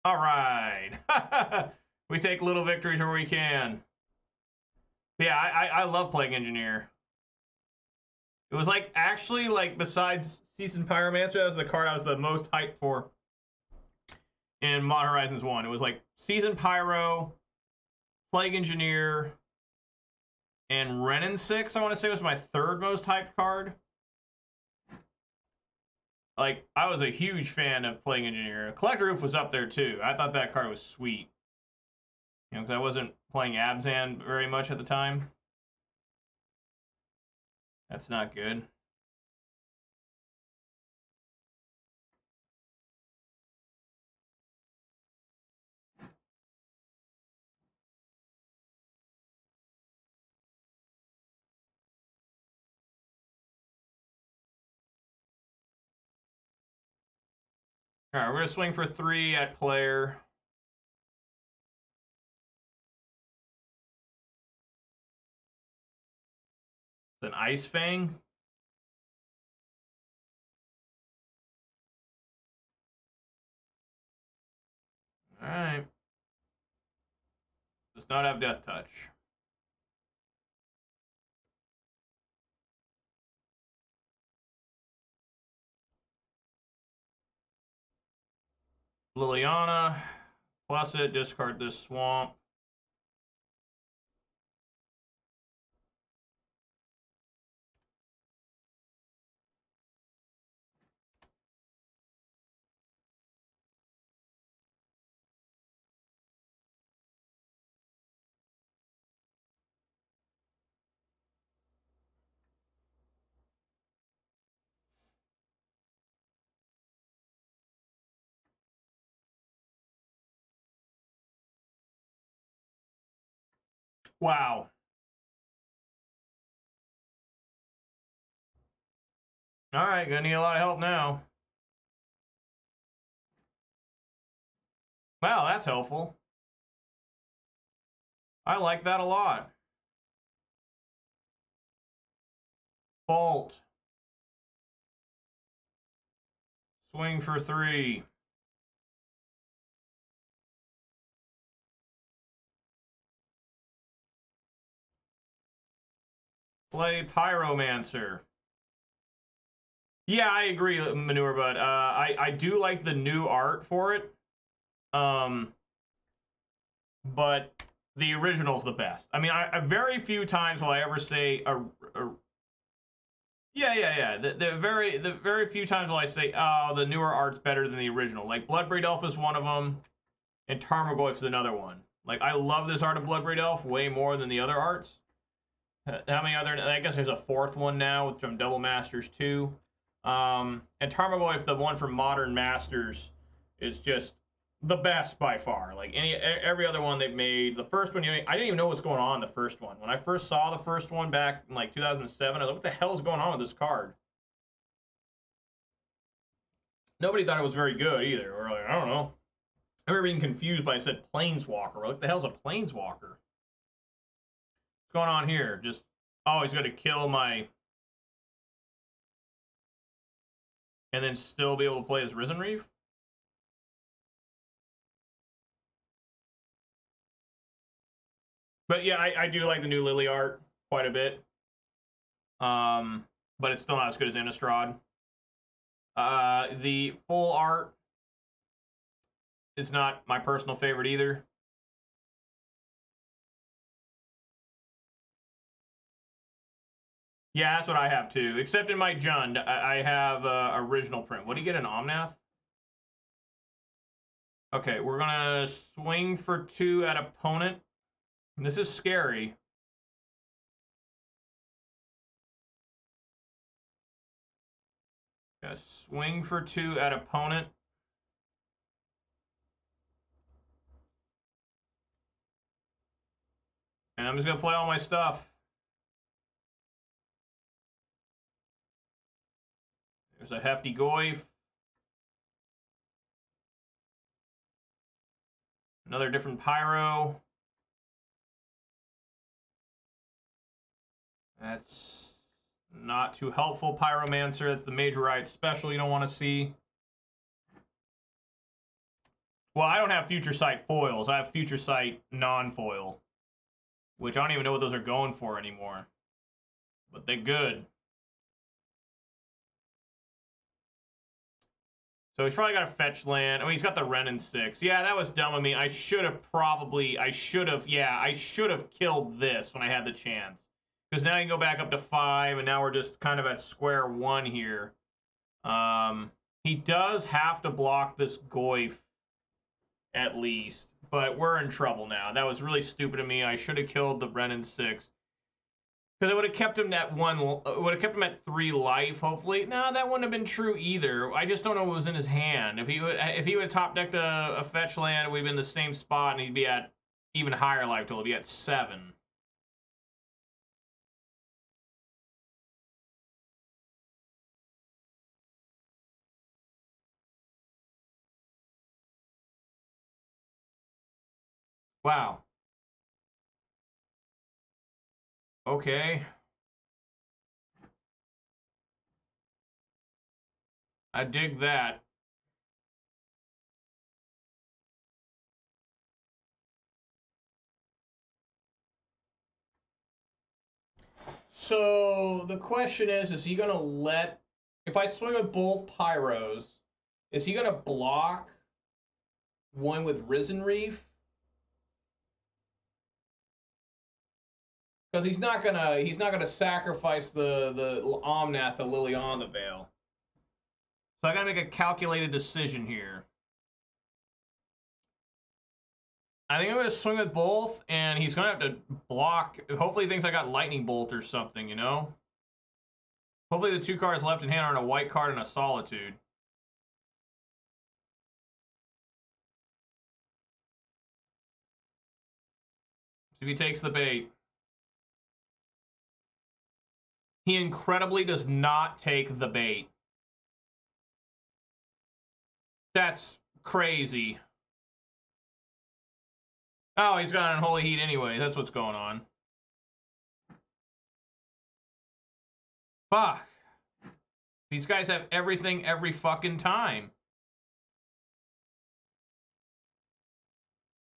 All right. We take little victories where we can. Yeah, I love Plague Engineer. It was like, actually, like, besides Seasoned Pyromancer, that was the card I was the most hyped for in Modern Horizons 1. It was like Seasoned Pyro, Plague Engineer, and Renin 6, I want to say, was my third most hyped card. Like, I was a huge fan of Plague Engineer. Collector Roof was up there, too. I thought that card was sweet. You know, because I wasn't playing Abzan very much at the time. That's not good. All right, we're going to swing for 3 at player. It's an Ice Fang. All right. Does not have Death Touch. Liliana. Plus it, discard this swamp. Wow. All right, gonna need a lot of help now. Wow, that's helpful. I like that a lot. Bolt. Swing for 3. Play Pyromancer. Yeah, I agree, Manure Bud. I do like the new art for it. But the original's the best. I mean, I very few times will I ever say yeah. The very few times will I say, oh, the newer art's better than the original. Like Bloodbraid Elf is one of them, and Tarmogoyf is another one. Like I love this art of Bloodbraid Elf way more than the other arts. How many other? I guess there's a fourth one now from Double Masters 2. And Tarmogoyf, the one from Modern Masters, is just the best by far. Like every other one they've made. The first one, I didn't even know what's going on in the first one. When I first saw the first one back in like 2007, I was like, what the hell is going on with this card? Nobody thought it was very good either. We're like, I don't know. I remember being confused by it said Planeswalker. We're like, what the hell's a Planeswalker? What's going on here? Just, oh, he's going to kill my... And then still be able to play as Risen Reef? But yeah, I do like the new Lily art quite a bit. But it's still not as good as Innistrad. The full art is not my personal favorite either. Yeah, that's what I have too. Except in my Jund, I have original print. What do you get, an Omnath? Okay, we're gonna swing for 2 at opponent. This is scary. Gonna swing for 2 at opponent. And I'm just gonna play all my stuff. There's a hefty Goyf. Another different Pyro. That's not too helpful. Pyromancer, that's the Major Riot special you don't want to see. Well, I don't have Future Sight foils. I have Future Sight non-foil, which I don't even know what those are going for anymore. But they're good. So he's probably got a fetch land. Oh, he's got the Wrenn and 6. Yeah, that was dumb of me. I should have killed this when I had the chance. Because now you can go back up to 5, and now we're just kind of at square one here. He does have to block this Goyf, at least. But we're in trouble now. That was really stupid of me. I should have killed the Wrenn and 6. Because it would have kept him at 3 life, hopefully. No, that wouldn't have been true either. I just don't know what was in his hand. If he would have top decked a fetch land, we'd be in the same spot, and he'd be at even higher life total. He'd be at 7. Wow. Okay. I dig that. So the question is he going to let... If I swing with both Pyros, is he going to block one with Risen Reef? Because he's not gonna sacrifice the Omnath to Liliana the Veil. So I gotta make a calculated decision here. I think I'm gonna swing with both, and he's gonna have to block. Hopefully he thinks I got Lightning Bolt or something, you know? Hopefully the 2 cards left in hand are a white card and a Solitude. if he takes the bait. He incredibly does not take the bait. That's crazy. Oh, he's got Unholy Heat anyway. That's what's going on. Fuck. These guys have everything every fucking time.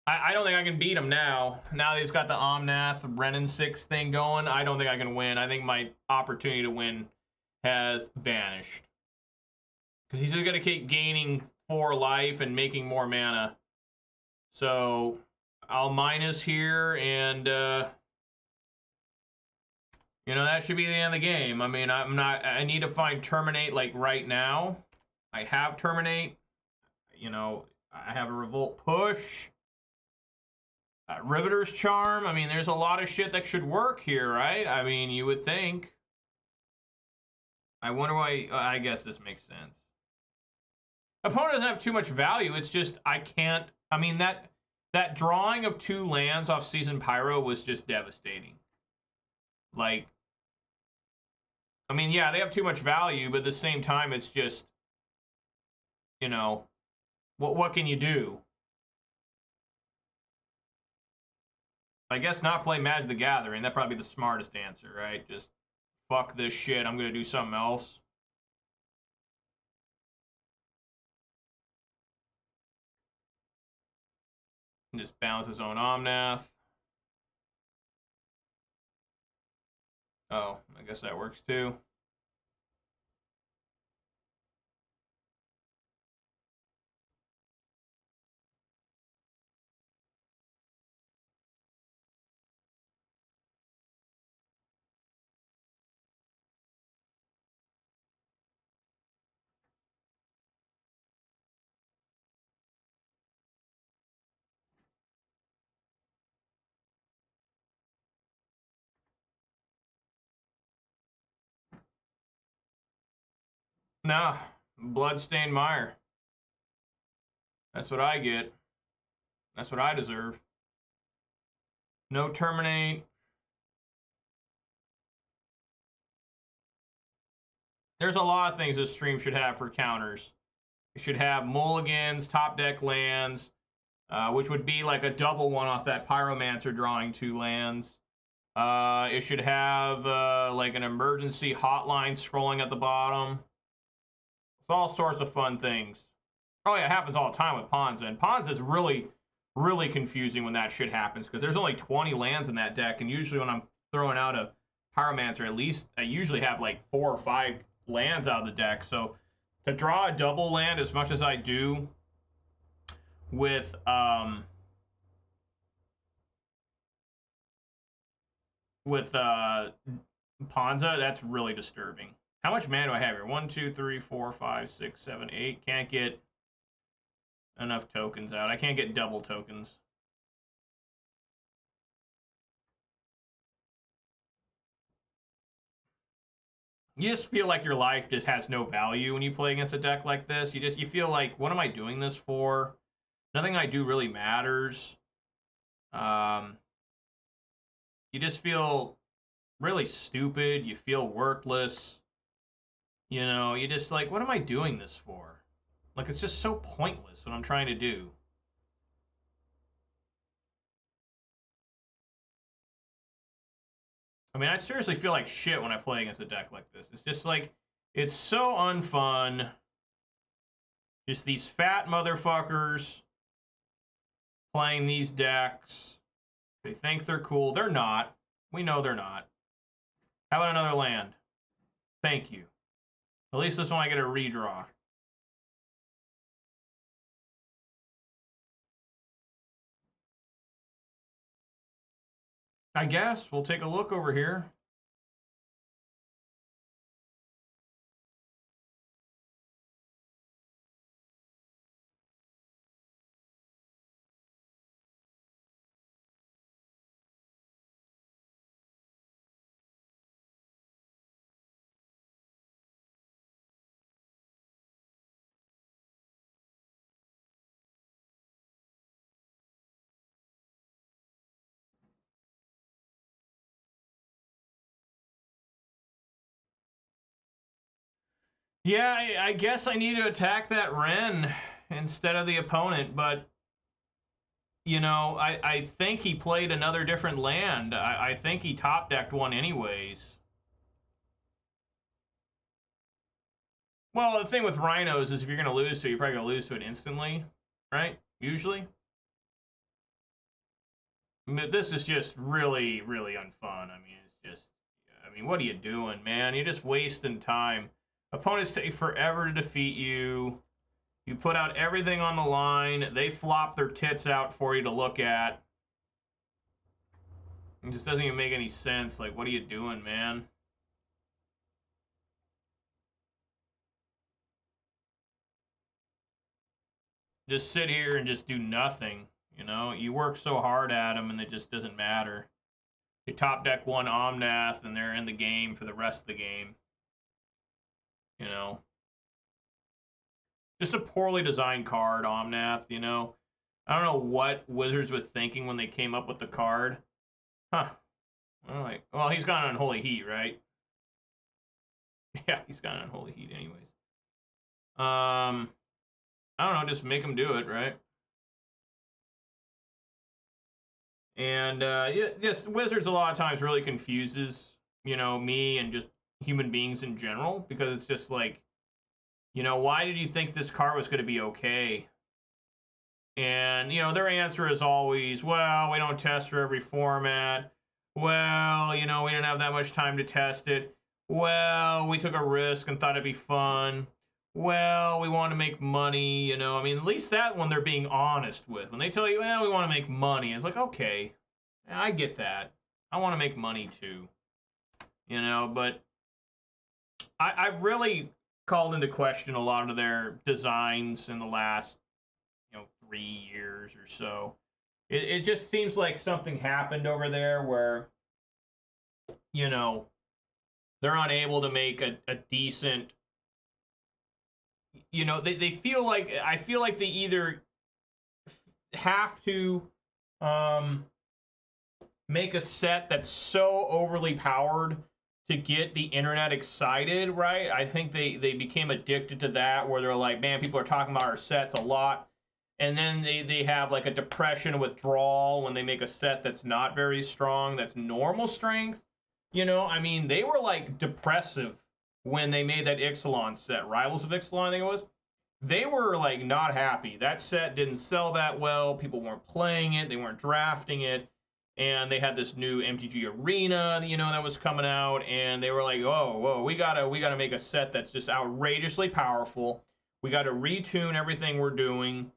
I don't think I can beat him now. Now that he's got the Omnath Renin 6 thing going, I don't think I can win. I think my opportunity to win has vanished. Because he's going to keep gaining 4 life and making more mana. So, I'll minus here, and, you know, that should be the end of the game. I mean, I need to find Terminate, like, right now. I have Terminate. You know, I have a Revolt Push. Riveter's Charm. I mean, there's a lot of shit that should work here, right? I mean, you would think. I wonder why. I guess this makes sense. Opponent doesn't have too much value. It's just I can't. I mean, that drawing of 2 lands off Season Pyro was just devastating. Like, I mean, yeah, they have too much value, but at the same time, it's just, you know, what can you do? I guess not play Magic the Gathering. That'd probably be the smartest answer, right? Just fuck this shit. I'm gonna do something else. And just balance his own Omnath. Oh, I guess that works too. Nah, Bloodstained Mire. That's what I get. That's what I deserve. No Terminate. There's a lot of things this stream should have for counters. It should have mulligans, top deck lands, which would be like a double one off that Pyromancer drawing 2 lands. It should have like an emergency hotline scrolling at the bottom. It's all sorts of fun things. Oh yeah, it happens all the time with Ponza. And Ponza is really, really confusing when that shit happens because there's only 20 lands in that deck, and usually when I'm throwing out a Pyromancer, at least I usually have like 4 or 5 lands out of the deck. So to draw a double land as much as I do with Ponza, that's really disturbing. How much mana do I have here? 1, 2, 3, 4, 5, 6, 7, 8. Can't get enough tokens out. I can't get double tokens. You just feel like your life just has no value when you play against a deck like this. You feel like, what am I doing this for? Nothing I do really matters. You just feel really stupid. You feel worthless. You know, you just like, what am I doing this for? Like, it's just so pointless what I'm trying to do. I mean, I seriously feel like shit when I play against a deck like this. It's just like, it's so unfun. Just these fat motherfuckers playing these decks. They think they're cool. They're not. We know they're not. How about another land? Thank you. At least this one I get a redraw. I guess we'll take a look over here. Yeah, I guess I need to attack that Ren instead of the opponent, but you know, I think he played another different land. I think he top decked one anyways. Well, the thing with rhinos is if you're going to lose to it, you're probably going to lose to it instantly, right? Usually. But this is just really, really unfun. I mean, it's just, I mean, what are you doing, man? You're just wasting time. Opponents take forever to defeat you. You put out everything on the line. They flop their tits out for you to look at. It just doesn't even make any sense. Like, what are you doing, man? Just sit here and just do nothing. You know, you work so hard at them and it just doesn't matter. You top deck one Omnath and they're in the game for the rest of the game. You know, just a poorly designed card, Omnath. You know, I don't know what Wizards was thinking when they came up with the card. Huh. Well, he's got an Unholy Heat, right? Yeah, he's got an Unholy Heat anyways. I don't know, just make him do it, right? And yes, Wizards a lot of times really confuses, you know, me and just human beings in general, because it's just like, you know, why did you think this card was going to be okay? And, you know, their answer is always, well, we don't test for every format. Well, you know, we didn't have that much time to test it. Well, we took a risk and thought it'd be fun. Well, we want to make money, you know. I mean, at least that one they're being honest with. When they tell you, well, we want to make money, it's like, okay, I get that. I want to make money too, you know, but I've really called into question a lot of their designs in the last, you know, 3 years or so. It just seems like something happened over there where, you know, they're unable to make a decent, you know, they feel like, I feel like they either have to um, make a set that's so overly powered to get the internet excited, right? I think they became addicted to that, where they're like, man, people are talking about our sets a lot. And then they have like a depression withdrawal when they make a set that's not very strong, that's normal strength. You know, I mean, they were like depressive when they made that Ixalan set, Rivals of Ixalan, I think it was. They were like not happy. That set didn't sell that well. People weren't playing it. They weren't drafting it. And they had this new MTG Arena, you know, that was coming out, and they were like, "Oh, whoa, we gotta make a set that's just outrageously powerful. We gotta retune everything we're doing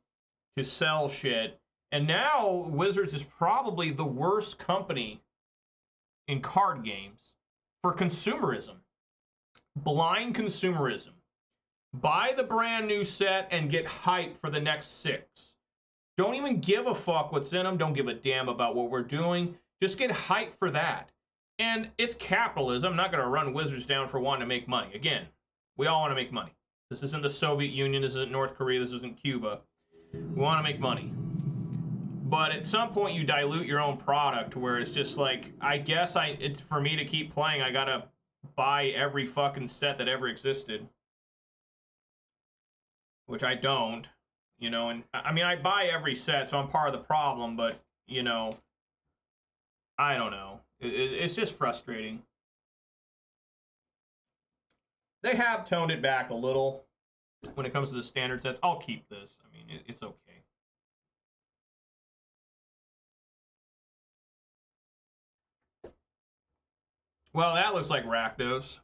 to sell shit." And now Wizards is probably the worst company in card games for consumerism, blind consumerism. Buy the brand new set and get hype for the next 6. Don't even give a fuck what's in them. Don't give a damn about what we're doing. Just get hype for that. And it's capitalism. I'm not going to run Wizards down for wanting to make money. Again, we all want to make money. This isn't the Soviet Union. This isn't North Korea. This isn't Cuba. We want to make money. But at some point, you dilute your own product, where it's just like, I guess it's for me to keep playing, I got to buy every fucking set that ever existed. Which I don't. You know, and I mean, I buy every set, so I'm part of the problem, but, you know, I don't know. It's just frustrating. They have toned it back a little when it comes to the standard sets. I'll keep this. I mean, it's okay. Well, that looks like Rakdos.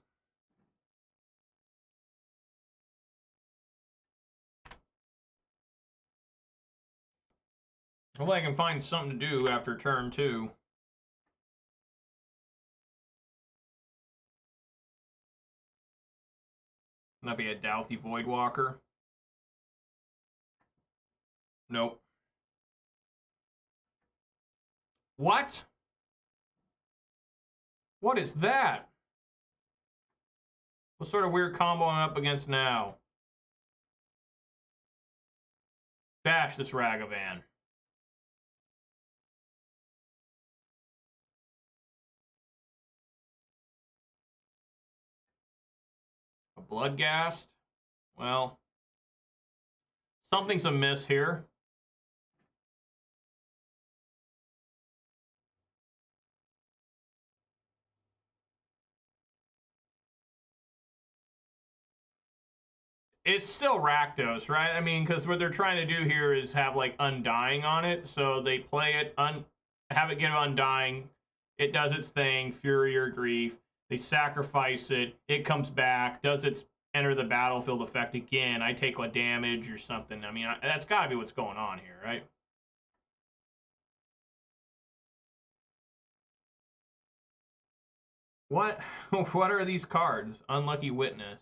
Hopefully I can find something to do after turn 2. That'd be a Douthie Voidwalker. Nope. What? What is that? What sort of weird combo am I up against now? Bash this Ragavan. A Bloodghast. Well, something's amiss here. It's still Rakdos, right? I mean, because what they're trying to do here is have like Undying on it, so they play it, have it get Undying, it does its thing, Fury or Grief, they sacrifice it, it comes back, does its enter the battlefield effect again, I take a damage or something. I mean, that's got to be what's going on here, right? What? What are these cards? Unlucky Witness.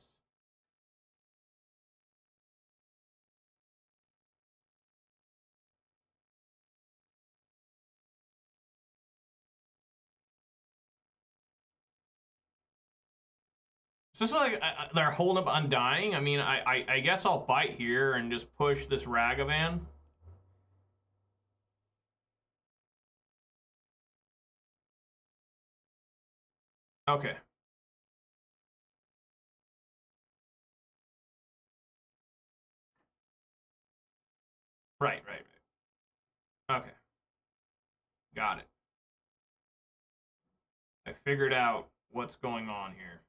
It's just like they're holding up Undying. I mean, I guess I'll bite here and just push this Ragavan. Okay. Right. Okay. Got it. I figured out what's going on here.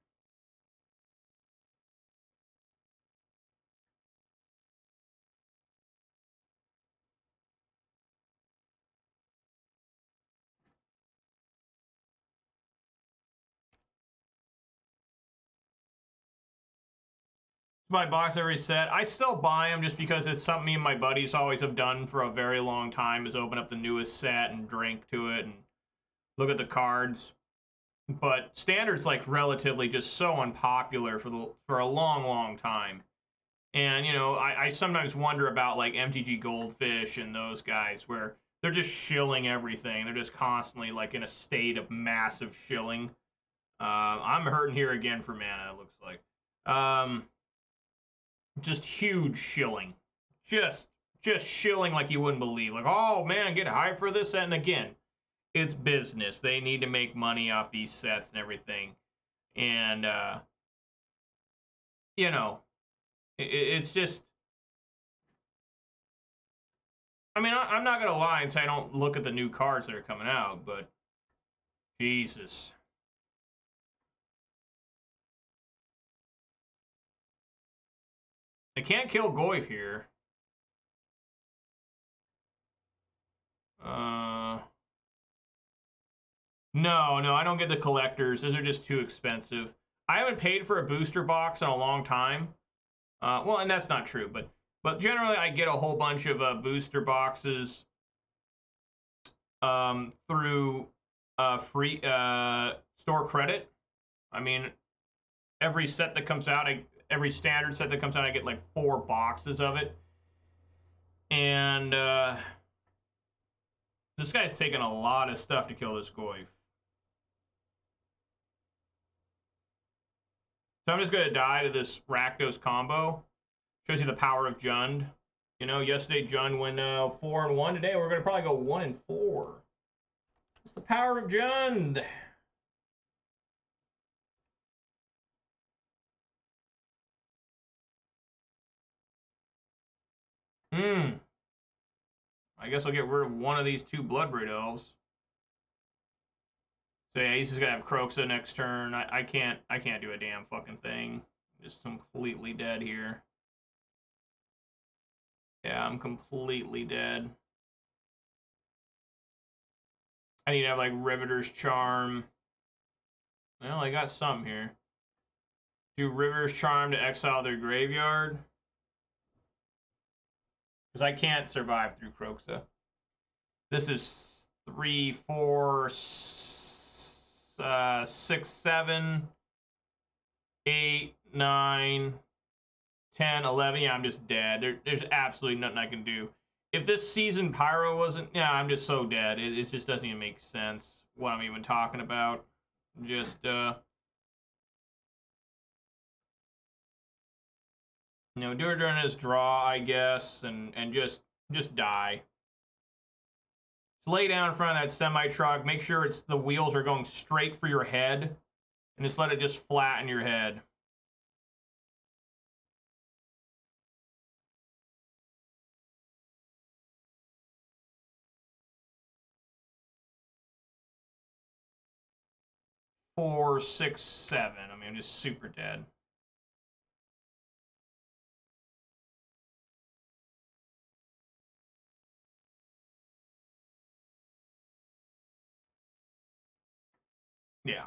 My box every set. I still buy them just because it's something me and my buddies always have done for a very long time, is open up the newest set and drink to it and look at the cards. But standard's like relatively just so unpopular for a long time. And you know, I sometimes wonder about like MTG Goldfish and those guys where they're just shilling everything. They're just constantly like in a state of massive shilling. I'm hurting here again for mana, it looks like. Just huge shilling. Just shilling like you wouldn't believe. Like, oh man, get hyped for this. And again, it's business. They need to make money off these sets and everything. And you know, it's just, I mean, I'm not gonna lie and say I don't look at the new cards that are coming out, but Jesus. They can't kill Goyf here. No, I don't get the collectors. Those are just too expensive. I haven't paid for a booster box in a long time. Well, and that's not true, but generally I get a whole bunch of booster boxes through free store credit. I mean, every set that comes out, every standard set that comes out, I get like 4 boxes of it. And this guy's taking a lot of stuff to kill this Goyf. So I'm just going to die to this Rakdos combo. Shows you the power of Jund. You know, yesterday Jund went 4-1. Today we're going to probably go 1-4. It's the power of Jund. I guess I'll get rid of one of these 2 Bloodbraid Elves. So yeah, he's just gonna have Kroxa next turn. I can't do a damn fucking thing. I'm just completely dead here. Yeah, I'm completely dead. I need to have like Riveter's Charm. Well, I got some here. Do Riveter's Charm to exile their graveyard. Because I can't survive through Kroxa. This is 3, 4, 6, 7, 8, 9, 10, 11. Yeah, I'm just dead. There's absolutely nothing I can do. If this season Pyro wasn't, yeah, I'm just so dead. It just doesn't even make sense what I'm even talking about. Just, you know, do it during his draw, I guess, and just die. Just lay down in front of that semi-truck. Make sure the wheels are going straight for your head, and just let it just flatten your head. 4, 6, 7. I mean, I'm just super dead. Yeah.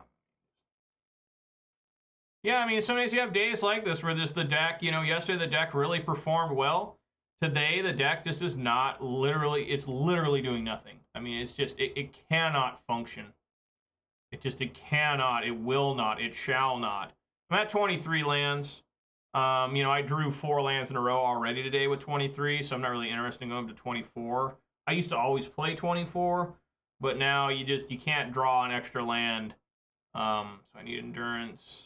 Yeah, I mean, sometimes you have days like this where just the deck, yesterday the deck really performed well. Today the deck just is not it's literally doing nothing. I mean, it's just, it cannot function. It cannot, it will not, it shall not. I'm at 23 lands. I drew 4 lands in a row already today with 23, so I'm not really interested in going to 24. I used to always play 24, but now you can't draw an extra land. So I need endurance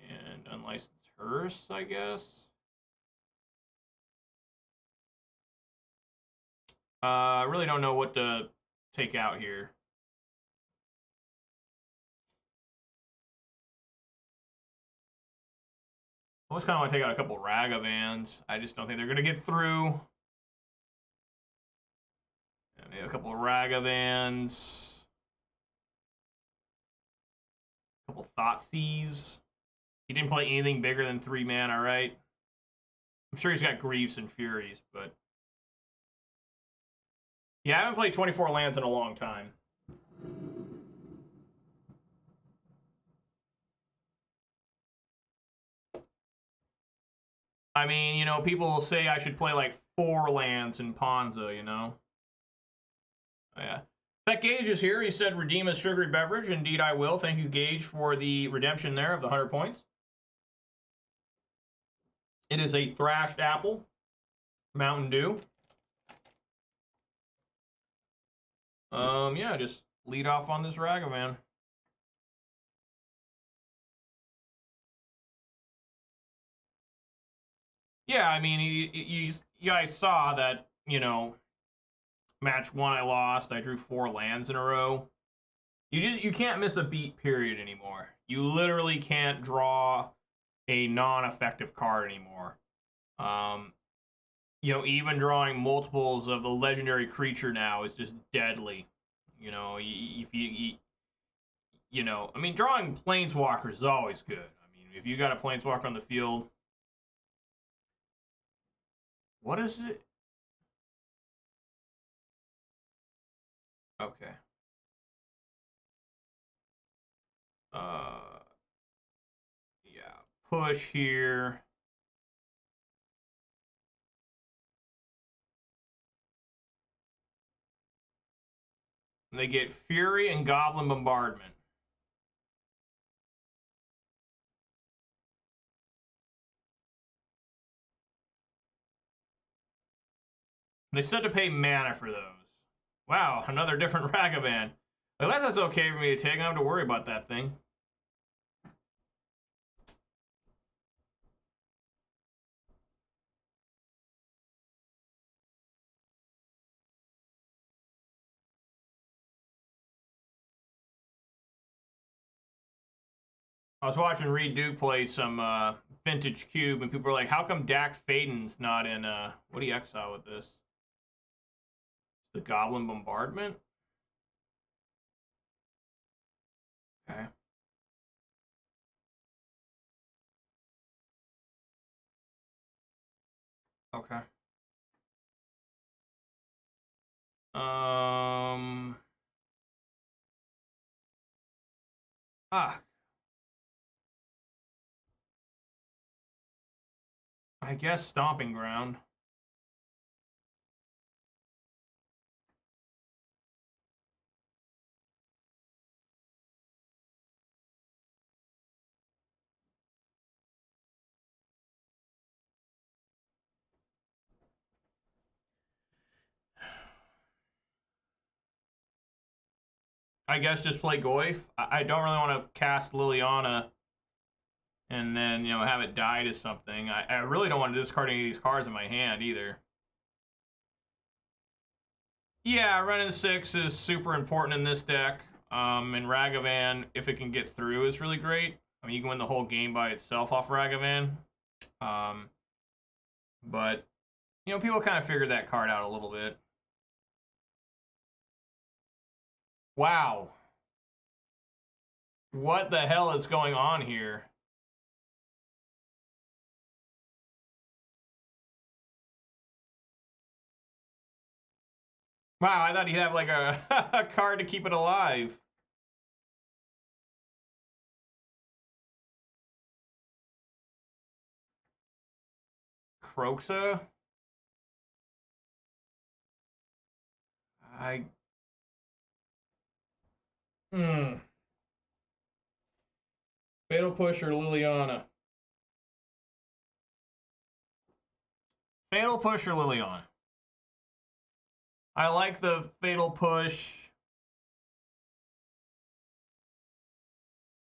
and unlicensed hearse, I guess. I really don't know what to take out here. I just kind of want to take out a couple Ragavans. I just don't think they're going to get through. Maybe a couple of Ragavans. A couple Thoughtseize. He didn't play anything bigger than 3 mana, right? I'm sure he's got Griefs and Furies, but... Yeah, I haven't played 24 lands in a long time. I mean, people say I should play like 4 lands in Ponza, Oh, yeah. That Gage is here. He said, redeem a sugary beverage. Indeed, I will. Thank you, Gage, for the redemption there of the 100 points. It is a thrashed apple. Mountain Dew. Yeah, just lead off on this Ragavan. Yeah, I mean, you guys saw that, match 1 I lost. I drew 4 lands in a row. You can't miss a beat period anymore. You literally can't draw a non-effective card anymore. Even drawing multiples of the legendary creature now is just deadly. If I mean, drawing planeswalkers is always good. I mean, if you got a planeswalker on the field, what is it? Okay. Yeah, push here. And they get Fury and Goblin Bombardment. And they still have to pay mana for those. Wow, another different Ragavan. Unless that's okay for me to take, I don't have to worry about that thing. I was watching Reed Duke play some Vintage Cube, and people were like, how come Dak Faden's not in, what do you exile with this? The Goblin Bombardment? Okay. Okay. I guess Stomping Ground. I guess just play Goyf. I don't really want to cast Liliana and then, have it die to something. I really don't want to discard any of these cards in my hand either. Yeah, running 6 is super important in this deck. And Ragavan, if it can get through, is really great. I mean, you can win the whole game by itself off Ragavan. But, people kind of figured that card out a little bit. Wow. What the hell is going on here? Wow, I thought he'd have like a, a card to keep it alive. Croxa? Hmm. Fatal Push or Liliana? Fatal Push or Liliana? I like the Fatal Push.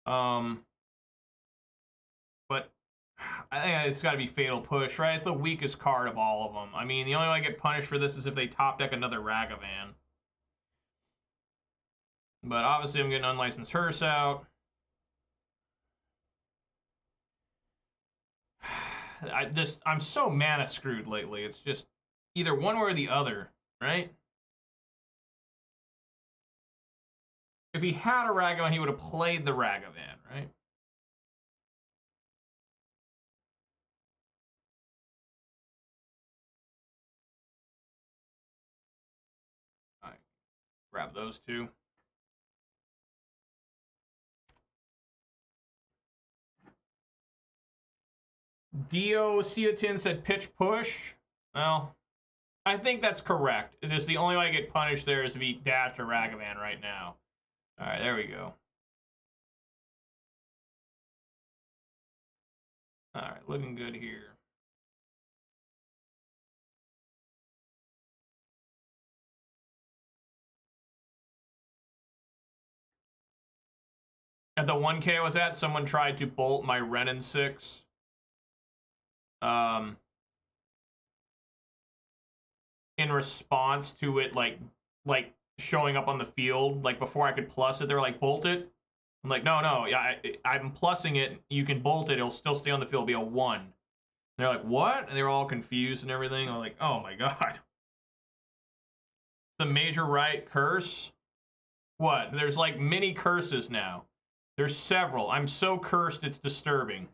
But I think it's got to be Fatal Push, right? It's the weakest card of all of them. I mean, the only way I get punished for this is if they top deck another Ragavan. But obviously, I'm getting Unlicensed Hearse out. I'm so mana screwed lately. It's just either one way or the other, right? If he had a Ragavan, he would have played the Ragavan, right? All right, grab those two. Dio Ciatin said pitch push. Well, I think that's correct. It's just the only way I get punished there is to be Dash or Ragavan right now. All right, there we go. All right, looking good here. At the 1K I was at, someone tried to bolt my Renin 6. In response to it, like showing up on the field, like before I could plus it, they were like, bolt it. I'm like, no, yeah, I'm plussing it. You can bolt it. It'll still stay on the field, be a 1. And they're like, what? And they were all confused and everything. I'm like, oh my god. The major right curse? What? There's like mini curses now. There's several. I'm so cursed it's disturbing.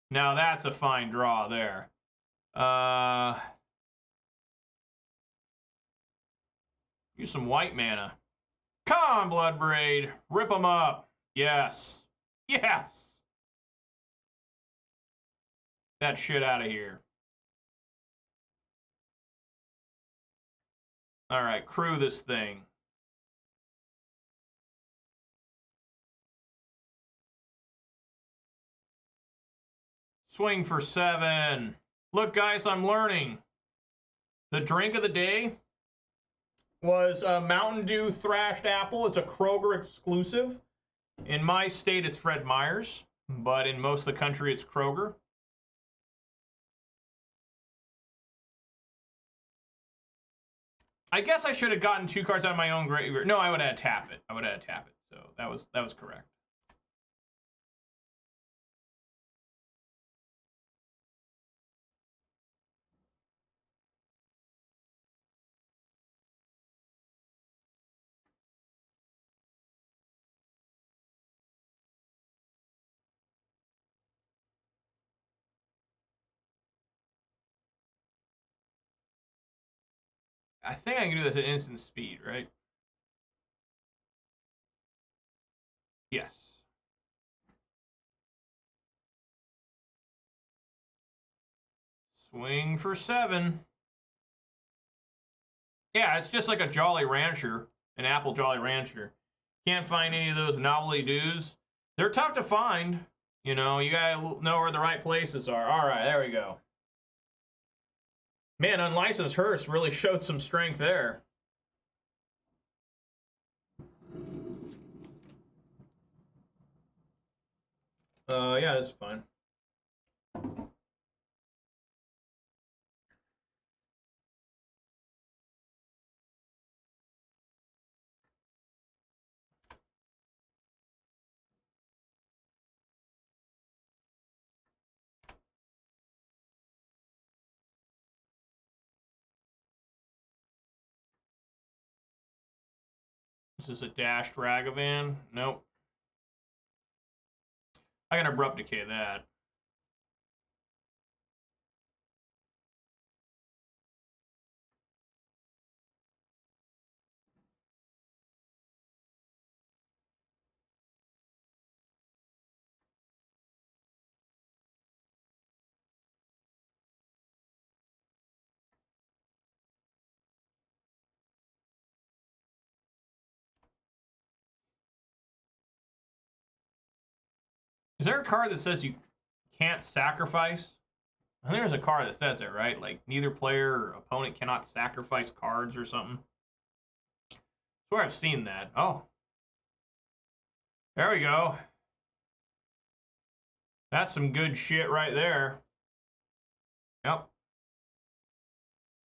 Now that's a fine draw there. Use some white mana. Come on, Bloodbraid. Rip them up. Yes. Yes. That shit out of here. All right, crew this thing. Swing for 7. Look, guys, I'm learning. The drink of the day was a Mountain Dew Thrashed Apple. It's a Kroger exclusive. In my state, it's Fred Meyer's, but in most of the country, it's Kroger. I guess I should have gotten 2 cards out of my own graveyard. No, I would have had tap it. I would have had tap it. So that was correct. I think I can do this at instant speed, right? Yes. Swing for 7. Yeah, it's just like a Jolly Rancher, an Apple Jolly Rancher. Can't find any of those novelty dues. They're tough to find. You know, you gotta know where the right places are. All right, there we go. Man, Unlicensed Hearse really showed some strength there. Yeah, that's fine. Is this a dashed Ragavan? Nope. I can Abrupt Decay that. Is there a card that says you can't sacrifice? I think there's a card that says it, right? Like, neither player or opponent cannot sacrifice cards or something. I swear I've seen that. Oh. There we go. That's some good shit right there. Yep.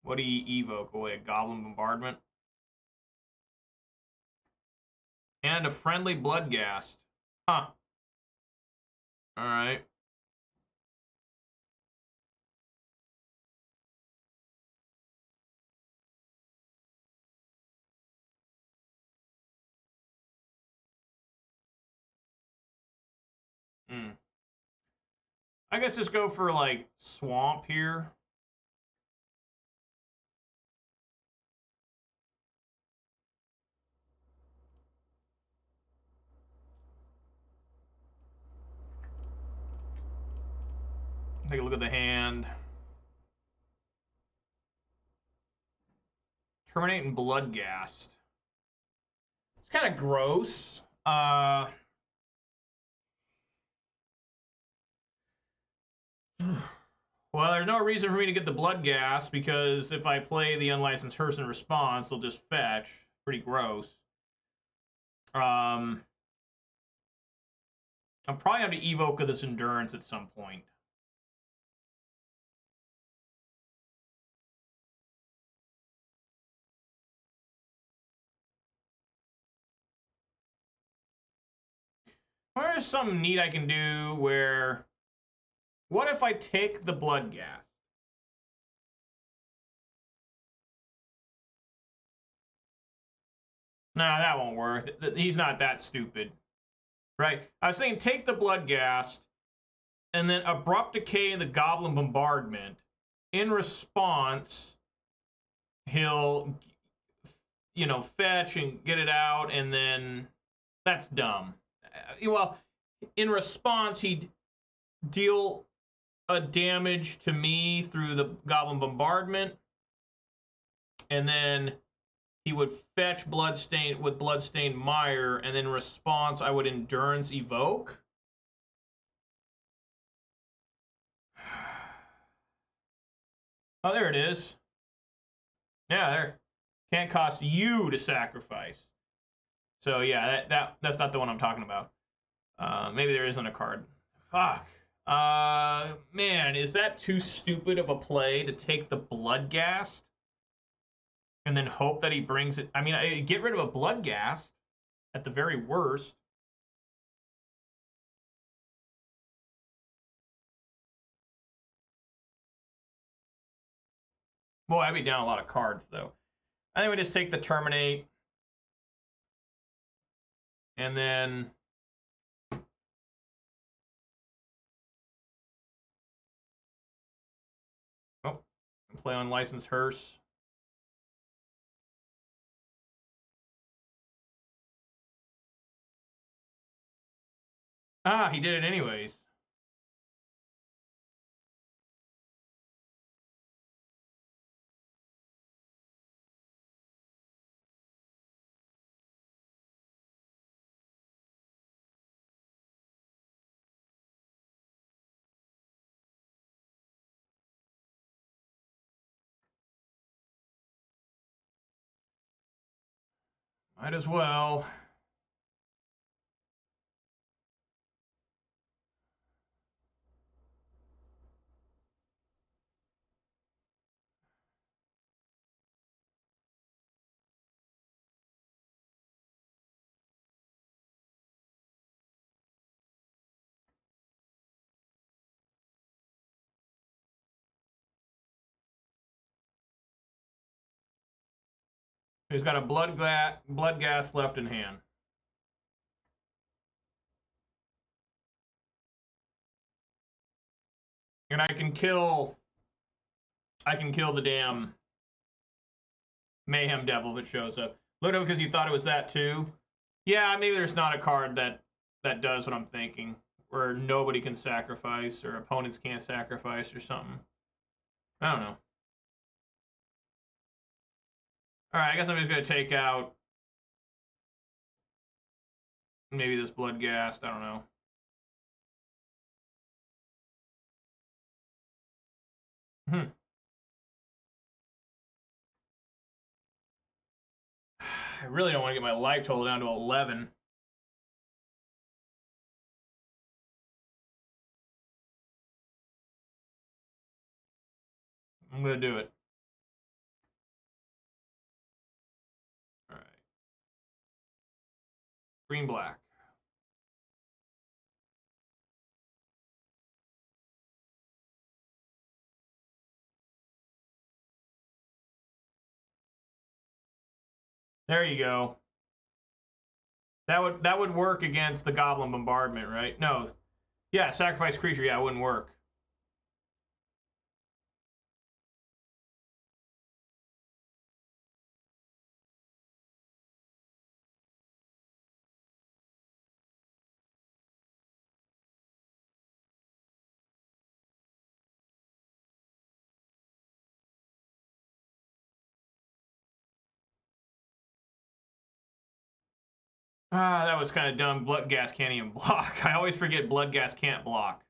What do you evoke away? A Goblin Bombardment? And a Friendly Bloodghast. Huh. Alright. I guess just go for, like, Swamp here. Take a look at the hand. Terminate and Bloodghast. It's kind of gross. Well, there's no reason for me to get the Bloodghast because if I play the Unlicensed Hearse in response, they'll just fetch. Pretty gross. I'm probably have to evoke this Endurance at some point. There's something neat I can do where... What if I take the Bloodghast? Nah, that won't work. He's not that stupid. Right? I was saying take the Bloodghast and then Abrupt Decay the Goblin Bombardment. In response, he'll, you know, fetch and get it out, and then that's dumb. Well, in response, he'd deal a damage to me through the Goblin Bombardment, and then he would fetch Bloodstained with Bloodstained Mire, and then in response, I would Endurance Evoke. Oh, there it is. Yeah, there. Can't cost you to sacrifice. So yeah, that's not the one I'm talking about. Maybe there isn't a card. Fuck. Man, is that too stupid of a play to take the Bloodghast and then hope that he brings it? I mean, get rid of a Bloodghast at the very worst. Boy, I'd be down a lot of cards though. I think we just take the Terminate and then play on Licensed Hearse. Ah, he did it anyways. Might as well. He's got a Bloodghast left in hand. And I can kill the damn Mayhem Devil if it shows up. Look, because you thought it was that too. Yeah, maybe there's not a card that does what I'm thinking, where nobody can sacrifice or opponents can't sacrifice or something. I don't know. All right, I guess I'm just gonna take out maybe this Bloodghast. I don't know. I really don't want to get my life total down to 11. I'm gonna do it. All right. Green black. There you go. That would work against the Goblin Bombardment, right? No. Yeah, sacrifice creature. Yeah, it wouldn't work. Ah, that was kind of dumb. Bloodghast can't even block. I always forget Bloodghast can't block.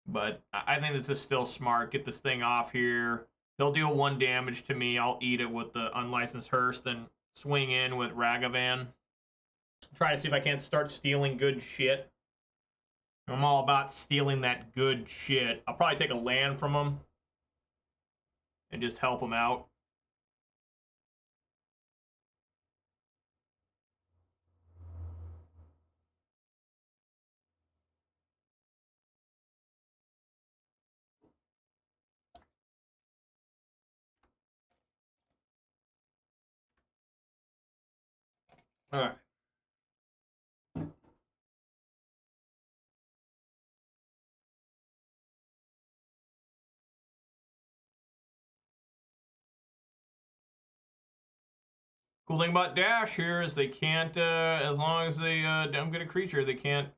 But I think this is still smart. Get this thing off here. They'll deal 1 damage to me. I'll eat it with the Unlicensed Hearse, then swing in with Ragavan. Try to see if I can't start stealing good shit. I'm all about stealing that good shit. I'll probably take a land from them and just help them out. All right. Cool thing about Dash here is they can't, as long as they don't get a creature, they can't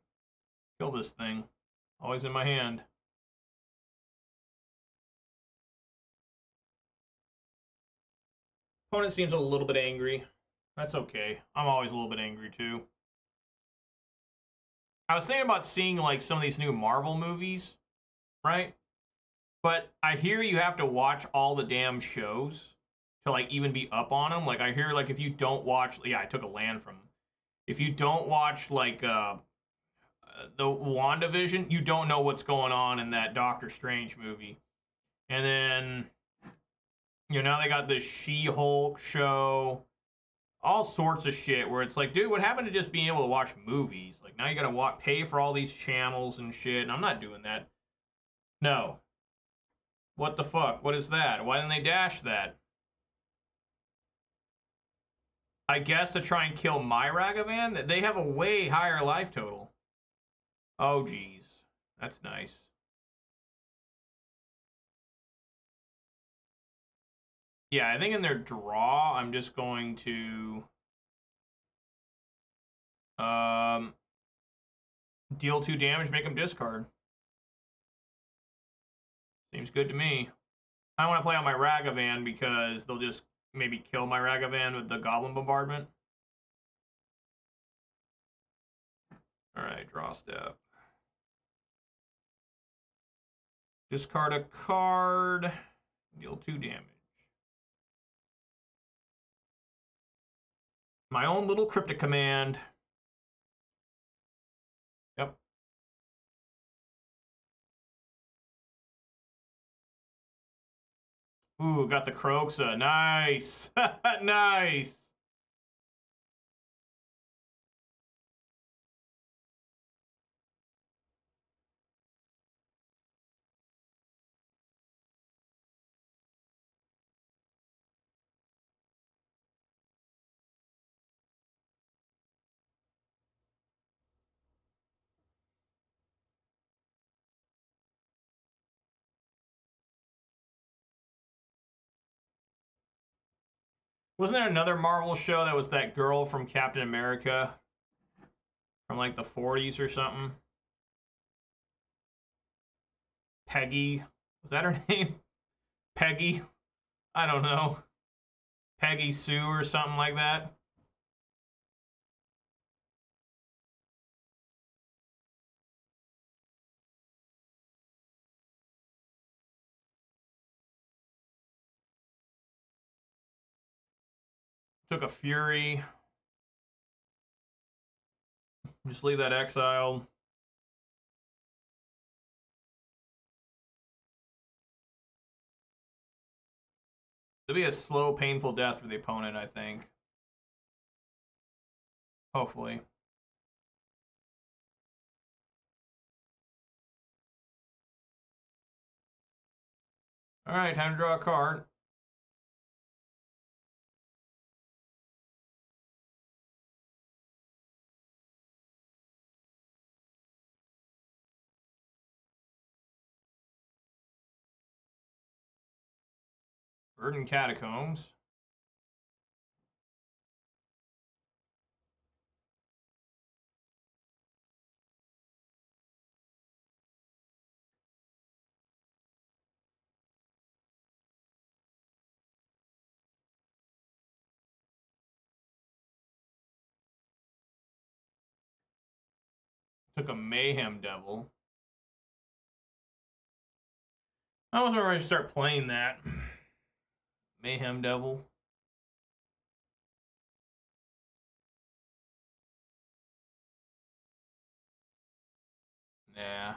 kill this thing. Always in my hand. Opponent seems a little bit angry. That's okay. I'm always a little bit angry too. I was thinking about seeing like some of these new Marvel movies, right? But I hear you have to watch all the damn shows to like even be up on them. Like I hear like if you don't watch, yeah, I took a land from them. If you don't watch like the WandaVision, you don't know what's going on in that Doctor Strange movie. And then now they got this She-Hulk show, all sorts of shit where it's like, dude, what happened to just being able to watch movies? Like now you gotta pay for all these channels and shit, and I'm not doing that. No. What the fuck? What is that? Why didn't they dash that? I guess to try and kill my Ragavan? They have a way higher life total. Oh, geez. That's nice. Yeah, I think in their draw, I'm just going to deal 2 damage, make them discard. Seems good to me. I want to play on my Ragavan because they'll just maybe kill my Ragavan with the Goblin Bombardment. Alright, draw step. Discard a card, deal 2 damage. My own little cryptic command. Yep. Ooh, got the Kroxa. Nice. Nice. Wasn't there another Marvel show that was that girl from Captain America from like the 40s or something? Peggy. Was that her name? Peggy? I don't know. Peggy Sue or something like that. Took a Fury. Just leave that exiled. It'll be a slow, painful death for the opponent, I think. Hopefully. Alright, time to draw a card. Verdant Catacombs. Took a Mayhem Devil. I wasn't ready to start playing that. Mayhem Devil. Nah.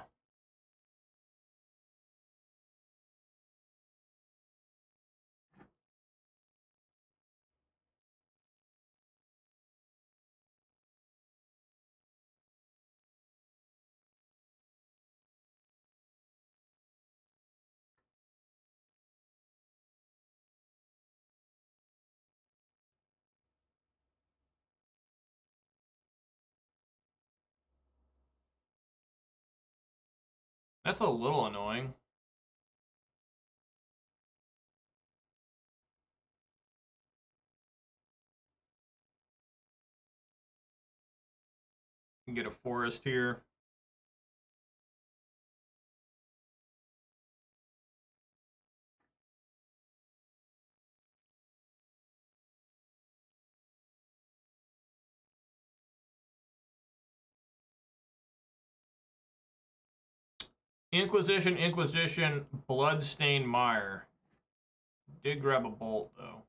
That's a little annoying. You can get a forest here. Inquisition, Inquisition, Bloodstained Mire. Did grab a bolt, though.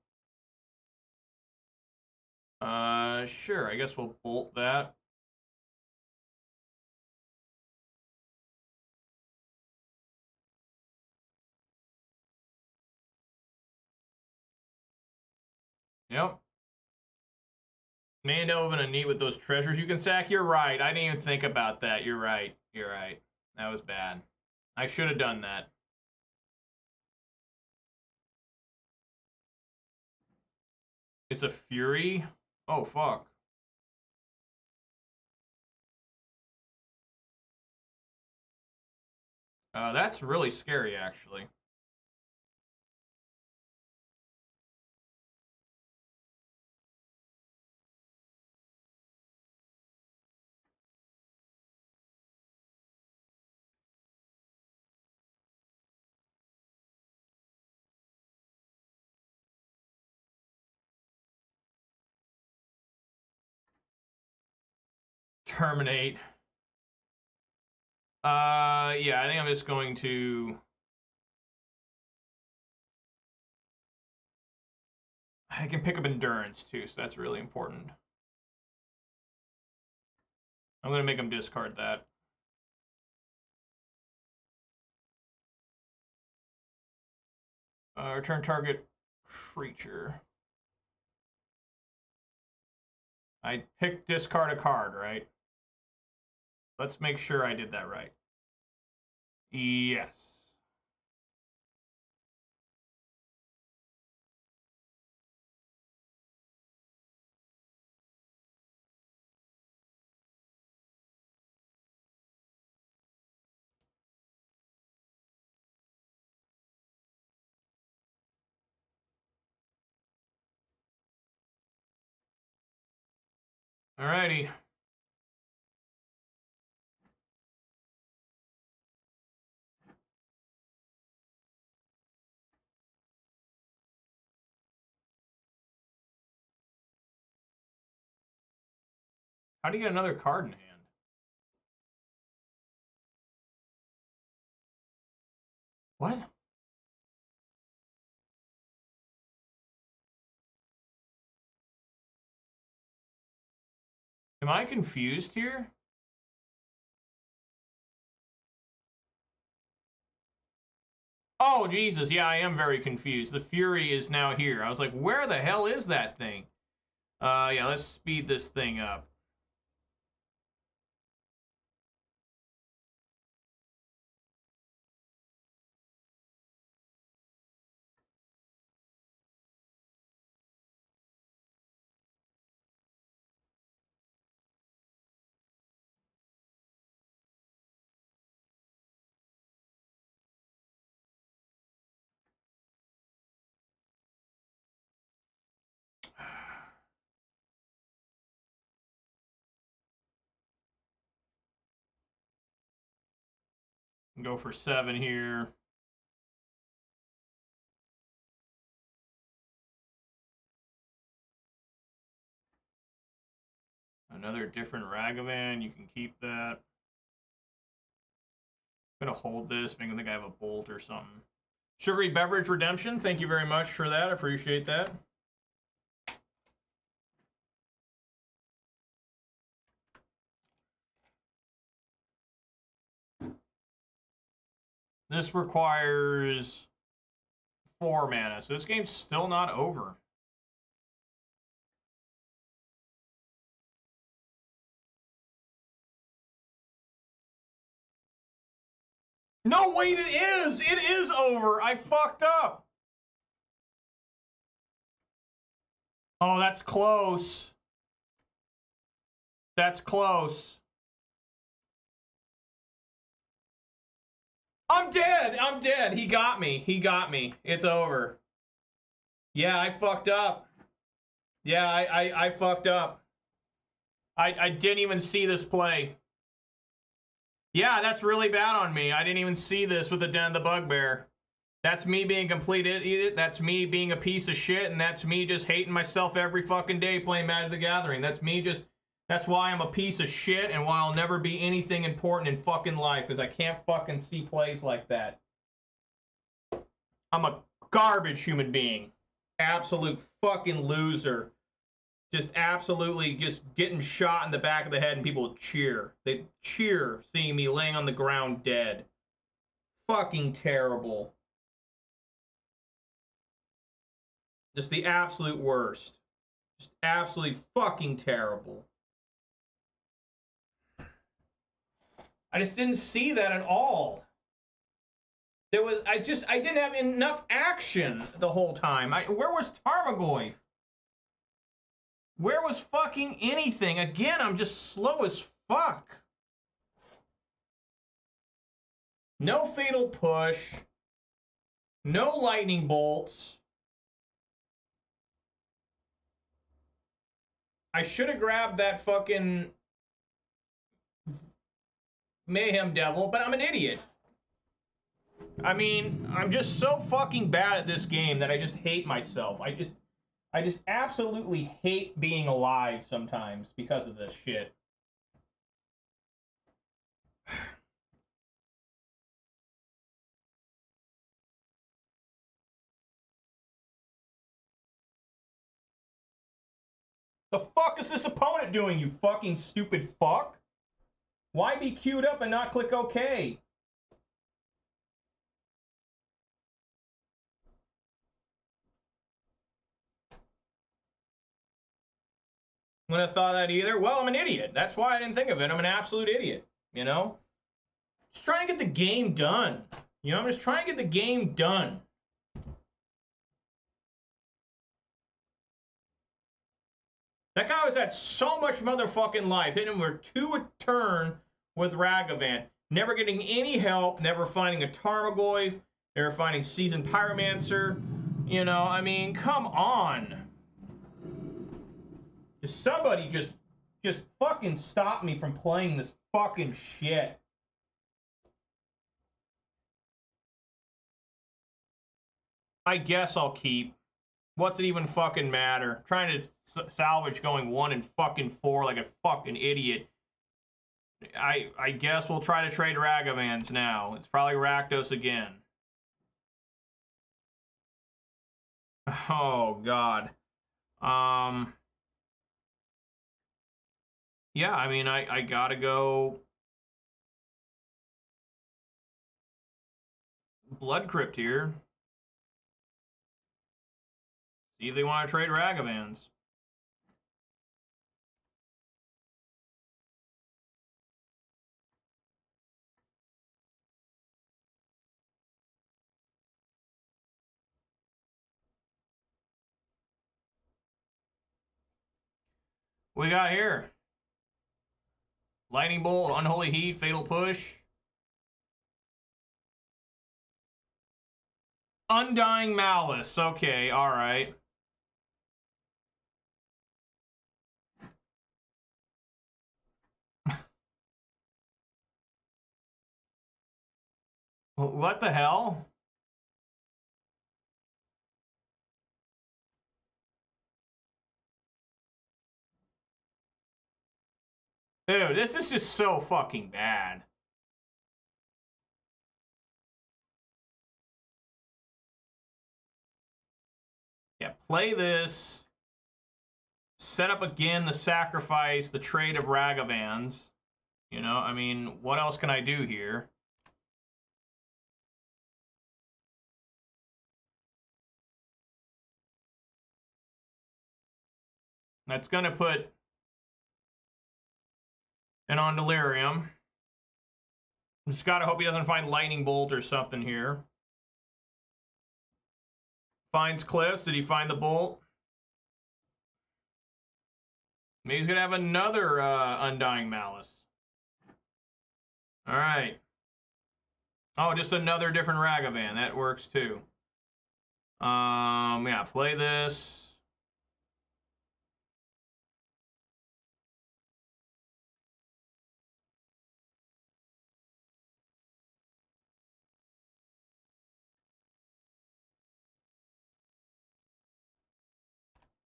Sure. I guess we'll bolt that. Yep. Man Delvin and neat with those treasures you can sack. You're right. I didn't even think about that. You're right. You're right. That was bad. I should have done that. It's a Fury? Oh, fuck. That's really scary, actually. Terminate. Yeah, I think I'm just going to... I can pick up Endurance, too, so that's really important. I'm going to make him discard that. Return target creature. I picked discard a card, right? Let's make sure I did that right. Yes. Alrighty. How do you get another card in hand? What? Am I confused here? Oh, Jesus. Yeah, I am very confused. The Fury is now here. I was like, where the hell is that thing? Yeah, let's speed this thing up. Go for 7 here. Another different Ragavan. You can keep that. I'm gonna hold this. Make me think I have a bolt or something. Sugary Beverage Redemption. Thank you very much for that. I appreciate that. This requires 4 mana, so this game's still not over. No, wait, it is! It is over! I fucked up! Oh, that's close. That's close. I'm dead! I'm dead! He got me. He got me. It's over. Yeah, I fucked up. Yeah, I fucked up. I didn't even see this play. Yeah, that's really bad on me. I didn't even see this with the Den of the Bugbear. That's me being a complete idiot. That's me being a piece of shit, and that's me just hating myself every fucking day playing Magic the Gathering. That's me just... That's why I'm a piece of shit and why I'll never be anything important in fucking life, because I can't fucking see plays like that. I'm a garbage human being. Absolute fucking loser. Just absolutely just getting shot in the back of the head and people cheer. They cheer seeing me laying on the ground dead. Fucking terrible. Just the absolute worst. Just absolutely fucking terrible. I just didn't see that at all. There was, I didn't have enough action the whole time. Where was Tarmogoyf? Where was fucking anything? Again, I'm just slow as fuck. No fatal push. No lightning bolts. I should have grabbed that fucking Mayhem Devil, but I'm an idiot. I mean, I'm just so fucking bad at this game that I just hate myself. I just absolutely hate being alive sometimes because of this shit. The fuck is this opponent doing, you fucking stupid fuck? Why be queued up and not click OK? Wouldn't have thought that either. Well, I'm an idiot. That's why I didn't think of it. I'm an absolute idiot, you know? Just trying to get the game done. You know, I'm just trying to get the game done. That guy was at so much motherfucking life. Hitting him with 2 a turn with Ragavan. Never getting any help. Never finding a Tarmogoyf. Never finding Seasoned Pyromancer. You know, I mean, come on. Somebody just just fucking stop me from playing this fucking shit. I guess I'll keep. What's it even fucking matter? Trying to salvage going 1 and fucking 4 like a fucking idiot. I guess we'll try to trade Ragavans now. It's probably Rakdos again. Oh god. Yeah, I mean I gotta go Blood Crypt here. See if they want to trade Ragavans. What we got here? Lightning Bolt, Unholy Heat, Fatal Push. Undying Malice. Okay, alright. What the hell? Dude, this is just so fucking bad. Yeah, play this. Set up again the sacrifice, the trade of Ragavans. You know, I mean, what else can I do here? That's going to put it on Delirium. Just got to hope he doesn't find Lightning Bolt or something here. Finds Cliffs. Did he find the Bolt? Maybe he's going to have another Undying Malice. All right. Oh, just another different Ragavan. That works too. Yeah, play this.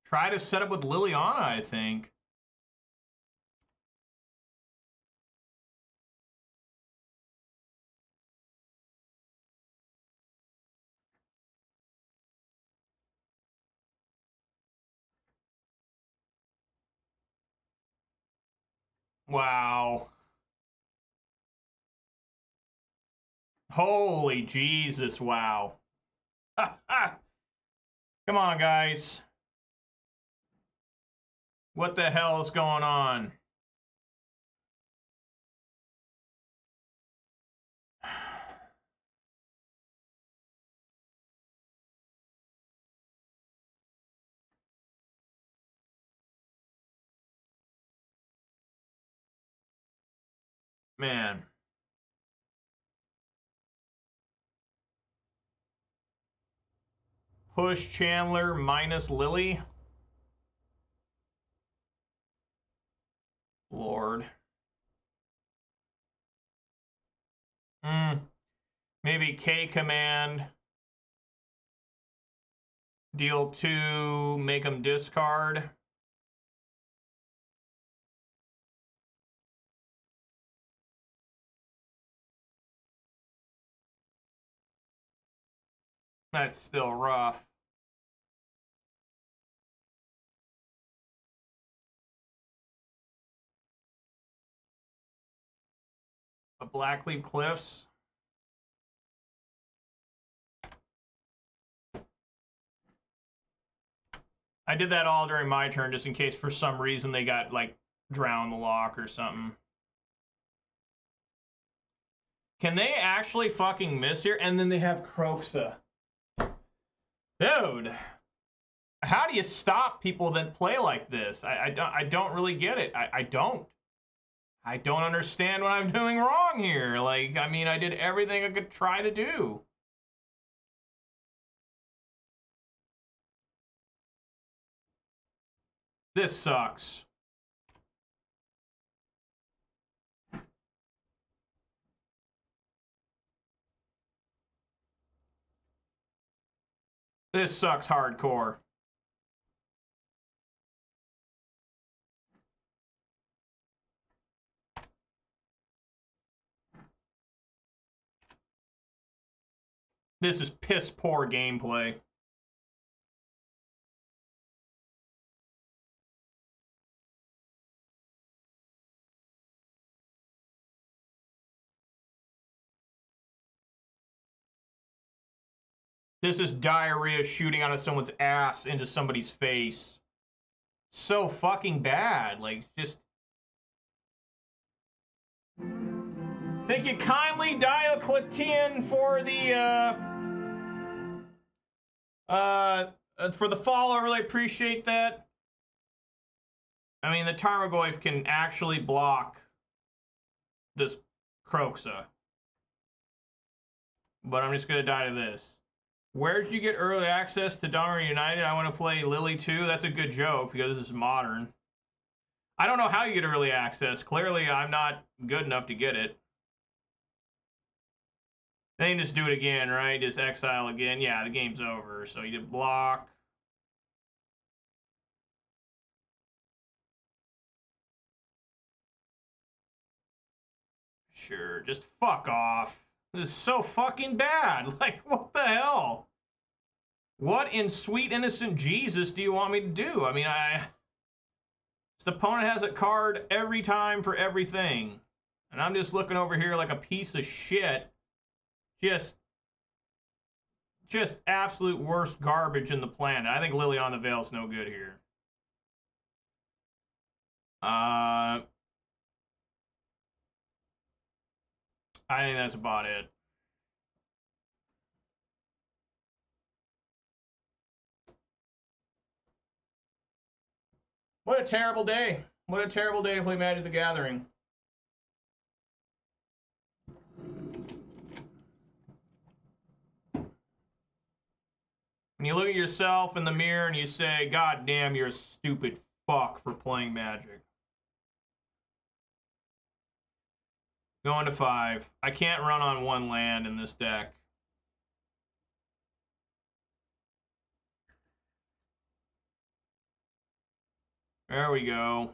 Try to set up with Liliana, I think. Wow. Holy Jesus, wow. Come on, guys. What the hell is going on? Man. Push Chandler minus Lily. Lord. Maybe K command. Deal 2, make them discard. That's still rough. A Blackleaf Cliffs. I did that all during my turn just in case for some reason they got, like, drown the lock or something. Can they actually fucking miss here? And then they have Croxa. Dude. How do you stop people that play like this? I don't really get it. I don't. I don't understand what I'm doing wrong here. Like, I mean, I did everything I could try to do. This sucks. This sucks hardcore. This is piss poor gameplay. This is diarrhea shooting out of someone's ass into somebody's face. So fucking bad. Like, just... Thank you kindly, Diocletian, for the, for the follow. I really appreciate that. I mean, the Tarmogoyf can actually block this Kroxa. But I'm just gonna die to this. Where did you get early access to Dawn United? I want to play Lily 2. That's a good joke, because this is modern. I don't know how you get early access. Clearly, I'm not good enough to get it. They can just do it again, right? Just exile again. Yeah, the game's over. So you did block. Sure, just fuck off. This is so fucking bad. Like, what the hell? What in sweet innocent Jesus do you want me to do? I mean, this opponent has a card every time for everything. And I'm just looking over here like a piece of shit. Just absolute worst garbage in the planet. I think Lily on the Veil's no good here. I think that's about it. What a terrible day. What a terrible day to play Magic the Gathering. When you look at yourself in the mirror and you say, God damn, you're a stupid fuck for playing Magic. Going to 5. I can't run on 1 land in this deck. There we go.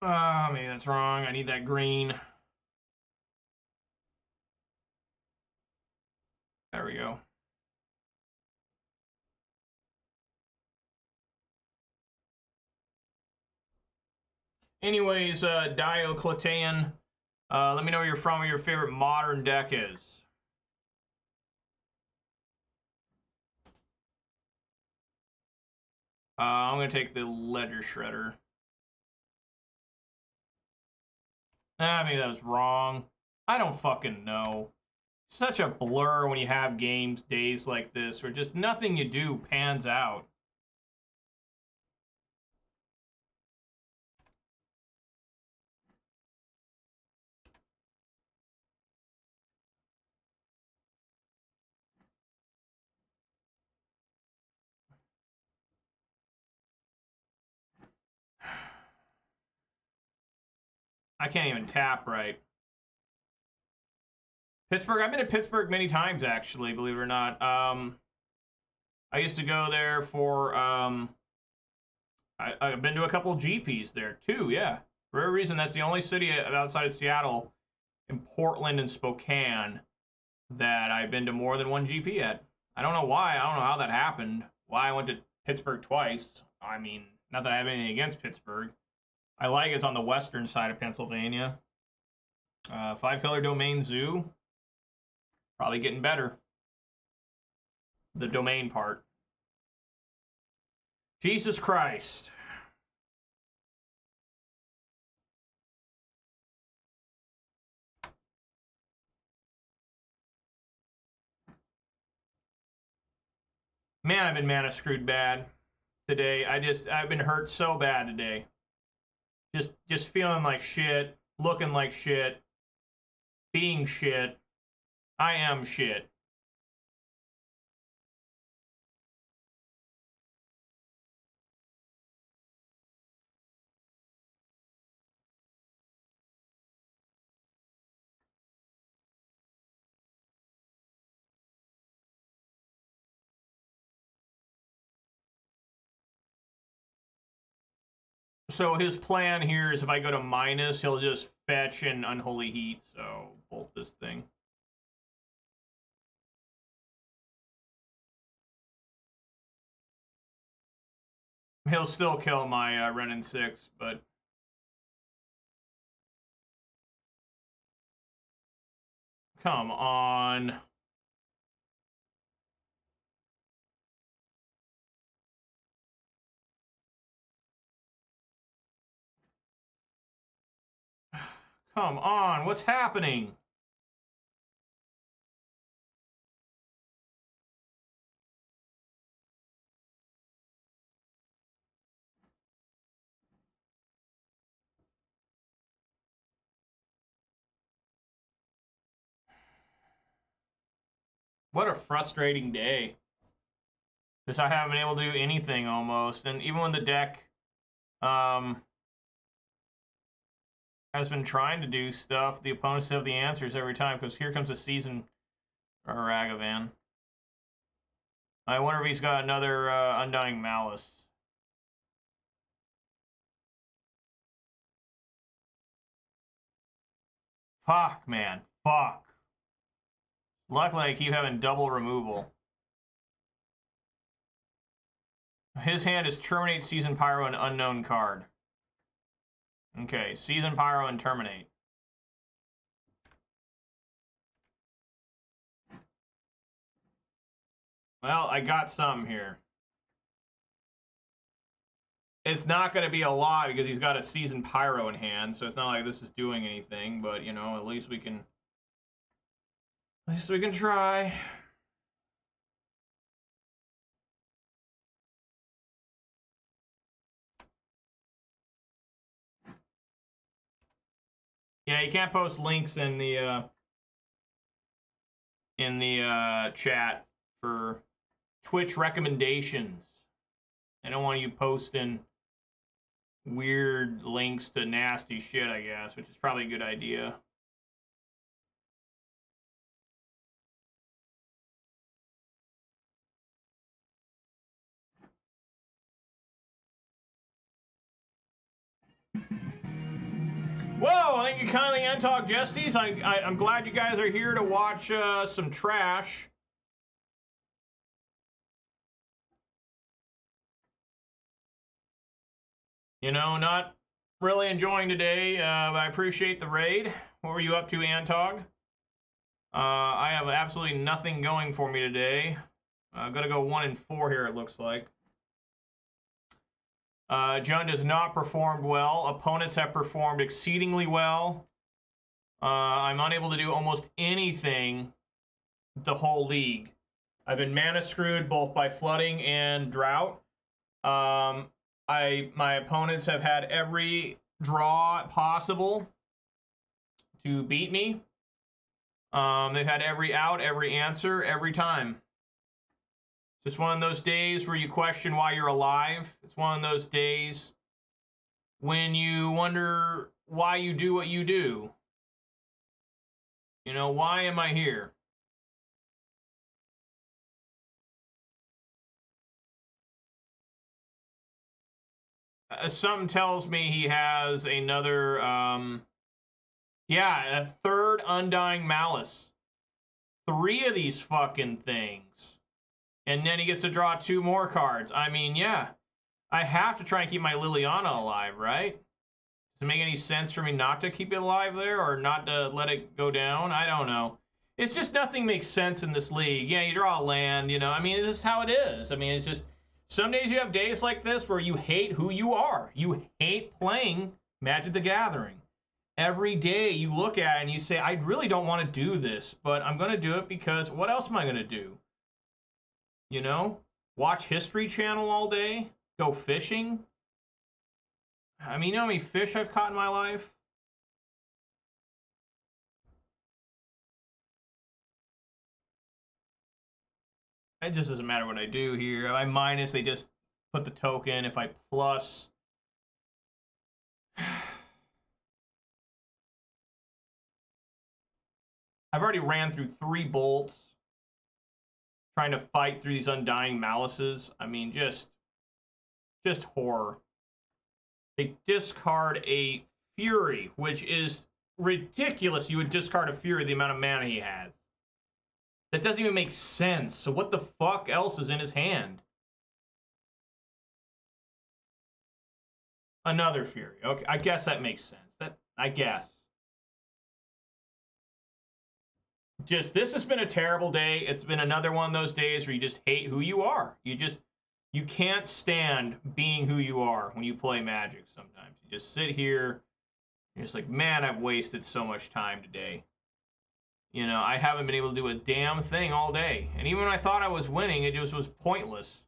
Maybe that's wrong. I need that green. There we go. Anyways, Diocletian, let me know where you're from, what your favorite modern deck is. I'm going to take the Ledger Shredder. Maybe that was wrong. I don't fucking know. Such a blur when you have games, days like this, where just nothing you do pans out. I can't even tap right. Pittsburgh, I've been to Pittsburgh many times, actually, believe it or not. I used to go there for, I've been to a couple GPs there, too, yeah. For a reason, that's the only city outside of Seattle, in Portland and Spokane, that I've been to more than 1 GP at. I don't know why. I don't know how that happened. Why I went to Pittsburgh twice. I mean, not that I have anything against Pittsburgh. I like it's on the western side of Pennsylvania. 5-color domain zoo. Probably getting better. The domain part. Jesus Christ. Man, I've been mana screwed bad today. I've been hurt so bad today. Just feeling like shit, looking like shit, being shit. I am shit. So his plan here is if I go to minus, he'll just fetch and Unholy Heat. So bolt this thing. He'll still kill my Ren and 6, but come on. Come on, what's happening? What a frustrating day. Because I haven't been able to do anything almost. And even when the deck has been trying to do stuff, the opponents have the answers every time. Because here comes a season Ragavan. I wonder if he's got another Undying Malice. Fuck, man. Fuck. Luckily, I keep having double removal. His hand is Terminate, Season Pyro, and Unknown card. Okay, Season Pyro and Terminate. Well, I got some here. It's not going to be a lot because he's got a Season Pyro in hand, so it's not like this is doing anything, but, you know, at least we can try. Yeah, you can't post links in the chat for Twitch recommendations. I don't want you posting weird links to nasty shit, I guess, which is probably a good idea. Whoa, thank you kindly, Antog Jestys. I'm glad you guys are here to watch some trash. You know, not really enjoying today, but I appreciate the raid. What were you up to, Antog? I have absolutely nothing going for me today. I'm going to go 1-4 here, it looks like. Jund has not performed well. Opponents have performed exceedingly well. I'm unable to do almost anything the whole league. I've been mana screwed both by flooding and drought. My opponents have had every draw possible to beat me. They've had every out, every answer, every time. Just one of those days where you question why you're alive. It's one of those days when you wonder why you do what you do. You know, why am I here? Something tells me he has another, yeah, a third Undying Malice. 3 of these fucking things. And then he gets to draw 2 more cards. I mean, yeah. I have to try and keep my Liliana alive, right? Does it make any sense for me not to keep it alive there or not to let it go down? I don't know. It's just nothing makes sense in this league. Yeah, you draw a land, you know. I mean, it's just how it is. I mean, it's just some days you have days like this where you hate who you are. You hate playing Magic the Gathering. Every day you look at it and you say, I really don't want to do this, but I'm going to do it because what else am I going to do? You know? Watch History Channel all day? Go fishing? I mean, you know how many fish I've caught in my life? It just doesn't matter what I do here. If I minus, they just put the token. If I plus... I've already ran through 3 bolts trying to fight through these Undying Malices. I mean, just horror. They discard a Fury, which is ridiculous. You would discard a Fury the amount of mana he has. That doesn't even make sense. So what the fuck else is in his hand? Another Fury. Okay, I guess that makes sense. I guess. Just, this has been a terrible day. It's been another one of those days where you just hate who you are. You can't stand being who you are when you play Magic sometimes. You just sit here, you're just like, man, I've wasted so much time today. You know, I haven't been able to do a damn thing all day. And even when I thought I was winning, it just was pointless.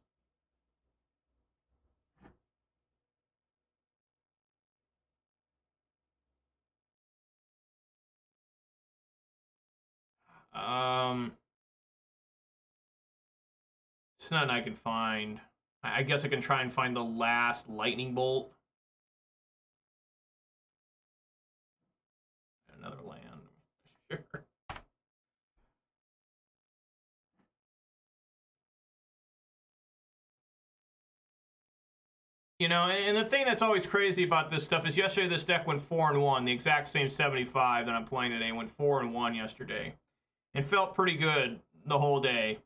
It's nothing I can find. I guess I can try and find the last lightning bolt. Another land. Sure. You know, and the thing that's always crazy about this stuff is yesterday this deck went 4-1, the exact same 75 that I'm playing today. Went 4-1 yesterday. And felt pretty good the whole day.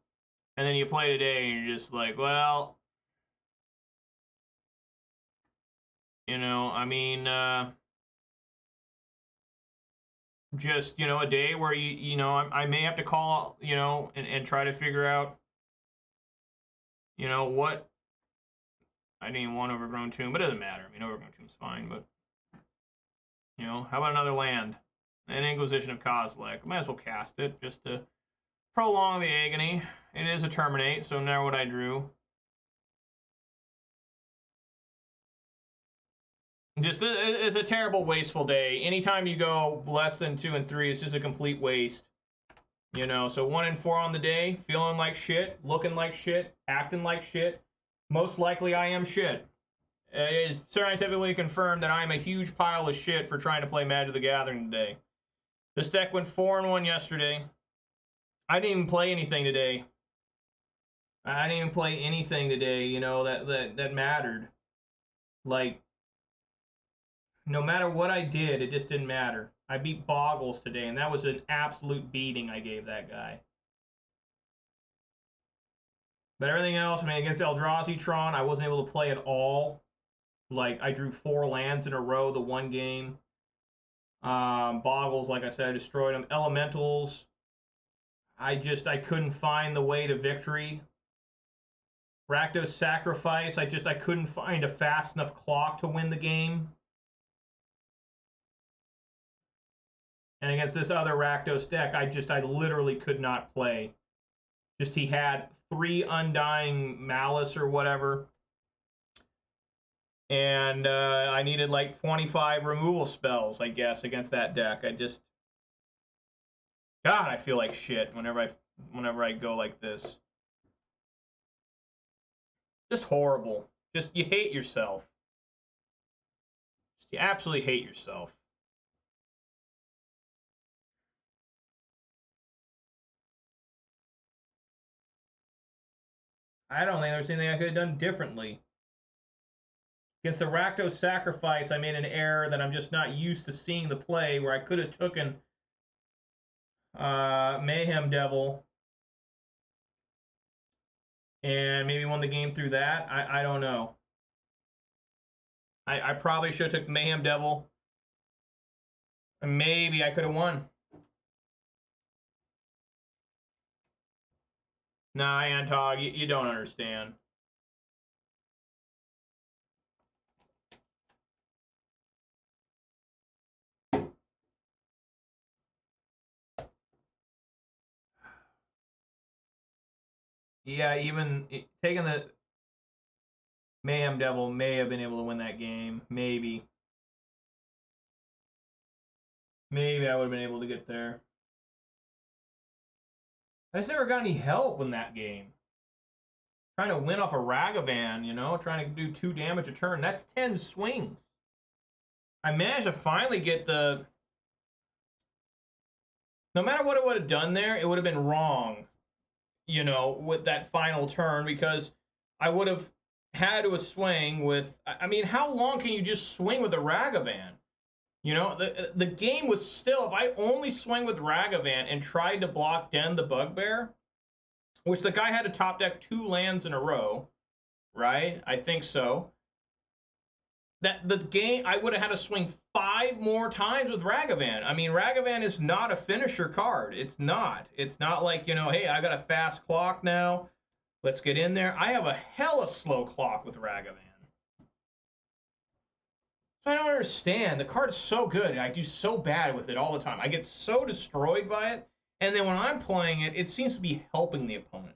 And then you play today and you're just like, well, you know, I mean, just, you know, a day where you know, I may have to call, you know, and try to figure out, you know, what. I didn't even want Overgrown Tomb, but it doesn't matter. I mean, Overgrown Tomb's fine, but, you know, how about another land? An Inquisition of Kozilek. I might as well cast it just to prolong the agony. It is a Terminate, so now what I drew. Just, it's a terrible, wasteful day. Anytime you go less than 2 and 3, it's just a complete waste. You know, so 1 and 4 on the day, feeling like shit, looking like shit, acting like shit. Most likely I am shit. It is scientifically confirmed that I am a huge pile of shit for trying to play Magic the Gathering today. This deck went 4-1 yesterday. I didn't even play anything today. I didn't even play anything today, you know, that mattered. Like, no matter what I did, it just didn't matter. I beat Bogles today, and that was an absolute beating I gave that guy. But everything else, I mean, against Eldrazi Tron, I wasn't able to play at all. Like, I drew 4 lands in a row the one game. Bogles, like I said, I destroyed them. Elementals, I couldn't find the way to victory. Rakdos Sacrifice, I couldn't find a fast enough clock to win the game. And against this other Rakdos deck, I literally could not play. Just, he had 3 Undying Malice or whatever. And I needed like 25 removal spells, I guess, against that deck. God, I feel like shit whenever I go like this. Just horrible. Just, you hate yourself. You absolutely hate yourself. I don't think there's anything I could have done differently. Against the Rakdos Sacrifice, I made an error that I'm just not used to seeing the play, where I could have taken Mayhem Devil and maybe won the game through that. I don't know. I probably should have took Mayhem Devil. And maybe I could have won. Nah, Antog, you don't understand. Yeah, even taking the Mayhem Devil may have been able to win that game. Maybe. Maybe I would have been able to get there. I just never got any help in that game. Trying to win off a Ragavan, you know, trying to do 2 damage a turn. That's 10 swings. I managed to finally get the... No matter what it would have done there, it would have been wrong, you know, with that final turn, because I would have had to swing with, I mean, how long can you just swing with a Ragavan? You know, the game was still, if I only swing with Ragavan and tried to block Den the Bugbear, which the guy had to top deck 2 lands in a row, right? I think so. That the game, I would have had to swing 5 more times with Ragavan. I mean, Ragavan is not a finisher card. It's not. It's not like, you know, hey, I got a fast clock now. Let's get in there. I have a hella slow clock with Ragavan. So I don't understand. The card's so good. I do so bad with it all the time. I get so destroyed by it. And then when I'm playing it, it seems to be helping the opponent.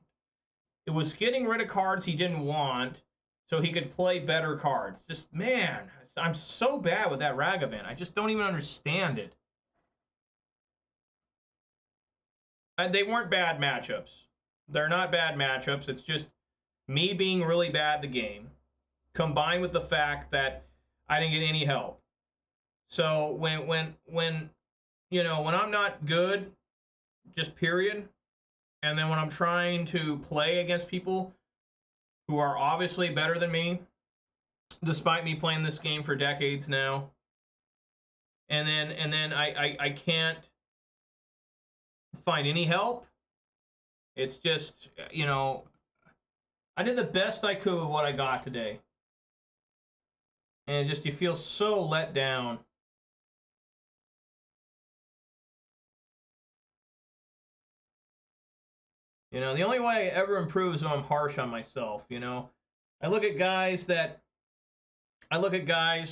It was getting rid of cards he didn't want so he could play better cards. Just, man, I'm so bad with that Ragavan. I just don't even understand it. They weren't bad matchups. They're not bad matchups. It's just me being really bad at the game, combined with the fact that I didn't get any help. So when you know, when I'm not good, just period, and then when I'm trying to play against people who are obviously better than me, despite me playing this game for decades now, and then I can't find any help. It's just, you know, I did the best I could with what I got today. And just, you feel so let down. You know, the only way I ever improve is when I'm harsh on myself, you know. I look at guys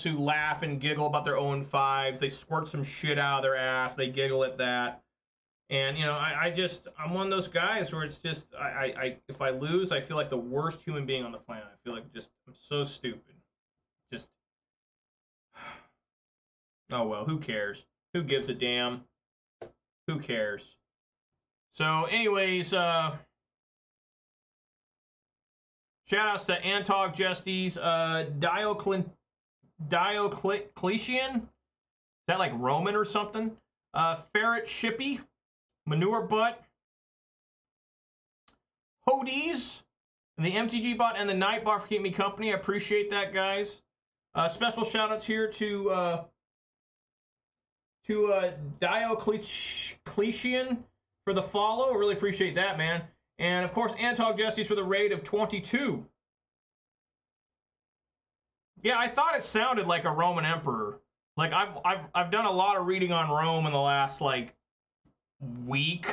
who laugh and giggle about their own 5s. They squirt some shit out of their ass. They giggle at that. And, you know, I'm one of those guys where it's just, if I lose, I feel like the worst human being on the planet. I feel like I'm so stupid. Just, oh well, who cares? Who gives a damn? Who cares? So, anyways, shout outs to Antog Justies, Diocletian? Is that like Roman or something? Ferret Shippy, Manure Butt, Hodies, and the MTG bot and the Night bot for keeping me company. I appreciate that, guys. Special shout outs here to Diocletian for the follow. I really appreciate that, man. And of course, Antog Justice for the raid of 22. Yeah, I thought it sounded like a Roman emperor. Like I've done a lot of reading on Rome in the last like week.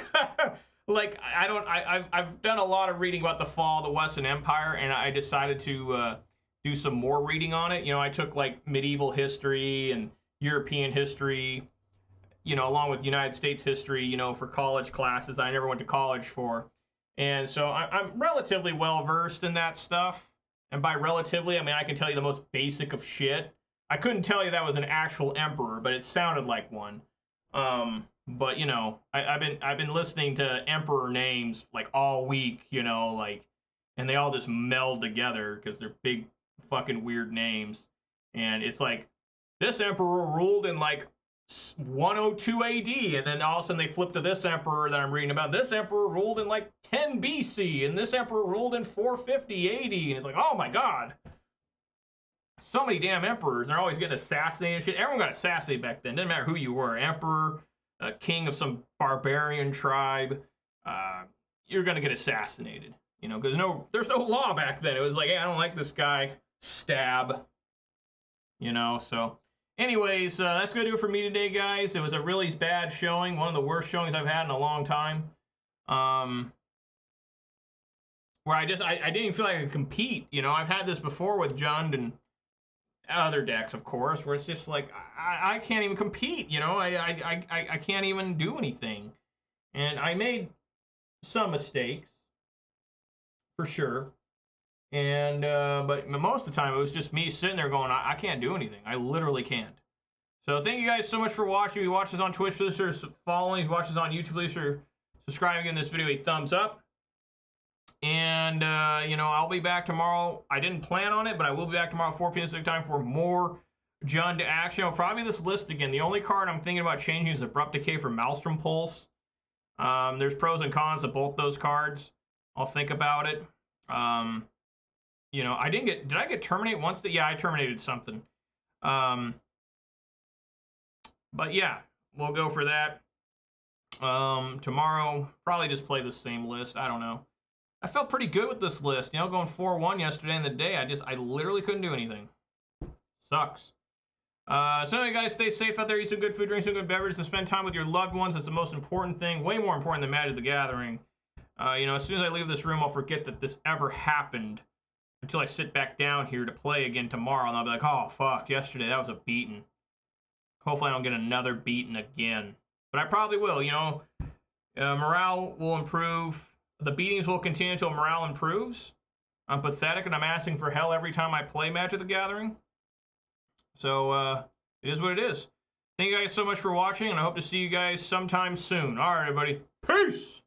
Like I've done a lot of reading about the fall of the Western Empire, and I decided to do some more reading on it. You know, I took like medieval history and European history, you know, along with United States history, you know, for college classes I never went to college for. And so I'm relatively well versed in that stuff. And by relatively, I mean I can tell you the most basic of shit. I couldn't tell you that was an actual emperor, but it sounded like one. But you know, I've been listening to emperor names like all week, you know, like, and they all just meld together because they're big fucking weird names. And it's like, this emperor ruled in like 102 AD, and then all of a sudden they flip to this emperor that I'm reading about. This emperor ruled in like 10 BC, and this emperor ruled in 450 AD, and it's like, oh my god. So many damn emperors, they're always getting assassinated and shit. Everyone got assassinated back then. Didn't matter who you were, emperor, a king of some barbarian tribe, you're gonna get assassinated. You know, because there's no law back then. It was like, hey, I don't like this guy, stab. You know, so anyways, that's gonna do it for me today, guys. It was a really bad showing, one of the worst showings I've had in a long time. Where I didn't even feel like I could compete. You know, I've had this before with Jund and other decks, of course, where it's just like I can't even compete. You know, I can't even do anything, and I made some mistakes for sure. And but most of the time it was just me sitting there going, I can't do anything. I literally can't. So thank you guys so much for watching. If you watch this on Twitch, please consider following. If you watch this on YouTube, please consider subscribing. In this video a thumbs up. And you know, I'll be back tomorrow. I didn't plan on it, but I will be back tomorrow at 4 p.m. Pacific time for more Jund action. I'll probably this list again. The only card I'm thinking about changing is Abrupt Decay for Maelstrom Pulse. There's pros and cons of both those cards. I'll think about it. you know, did I get terminate once? Yeah, I terminated something. But yeah, we'll go for that. Tomorrow, probably just play the same list. I don't know. I felt pretty good with this list, you know, going 4-1 yesterday in the day. I literally couldn't do anything. Sucks. So anyway, guys, stay safe out there. Eat some good food, drink some good beverages, and spend time with your loved ones. That's the most important thing. Way more important than Magic the Gathering. You know, as soon as I leave this room, I'll forget that this ever happened until I sit back down here to play again tomorrow, and I'll be like, oh, fuck, yesterday, that was a beating. Hopefully I don't get another beating again. But I probably will, you know. Morale will improve. The beatings will continue until morale improves. I'm pathetic, and I'm asking for hell every time I play Magic the Gathering. So, it is what it is. Thank you guys so much for watching, and I hope to see you guys sometime soon. All right, everybody. Peace!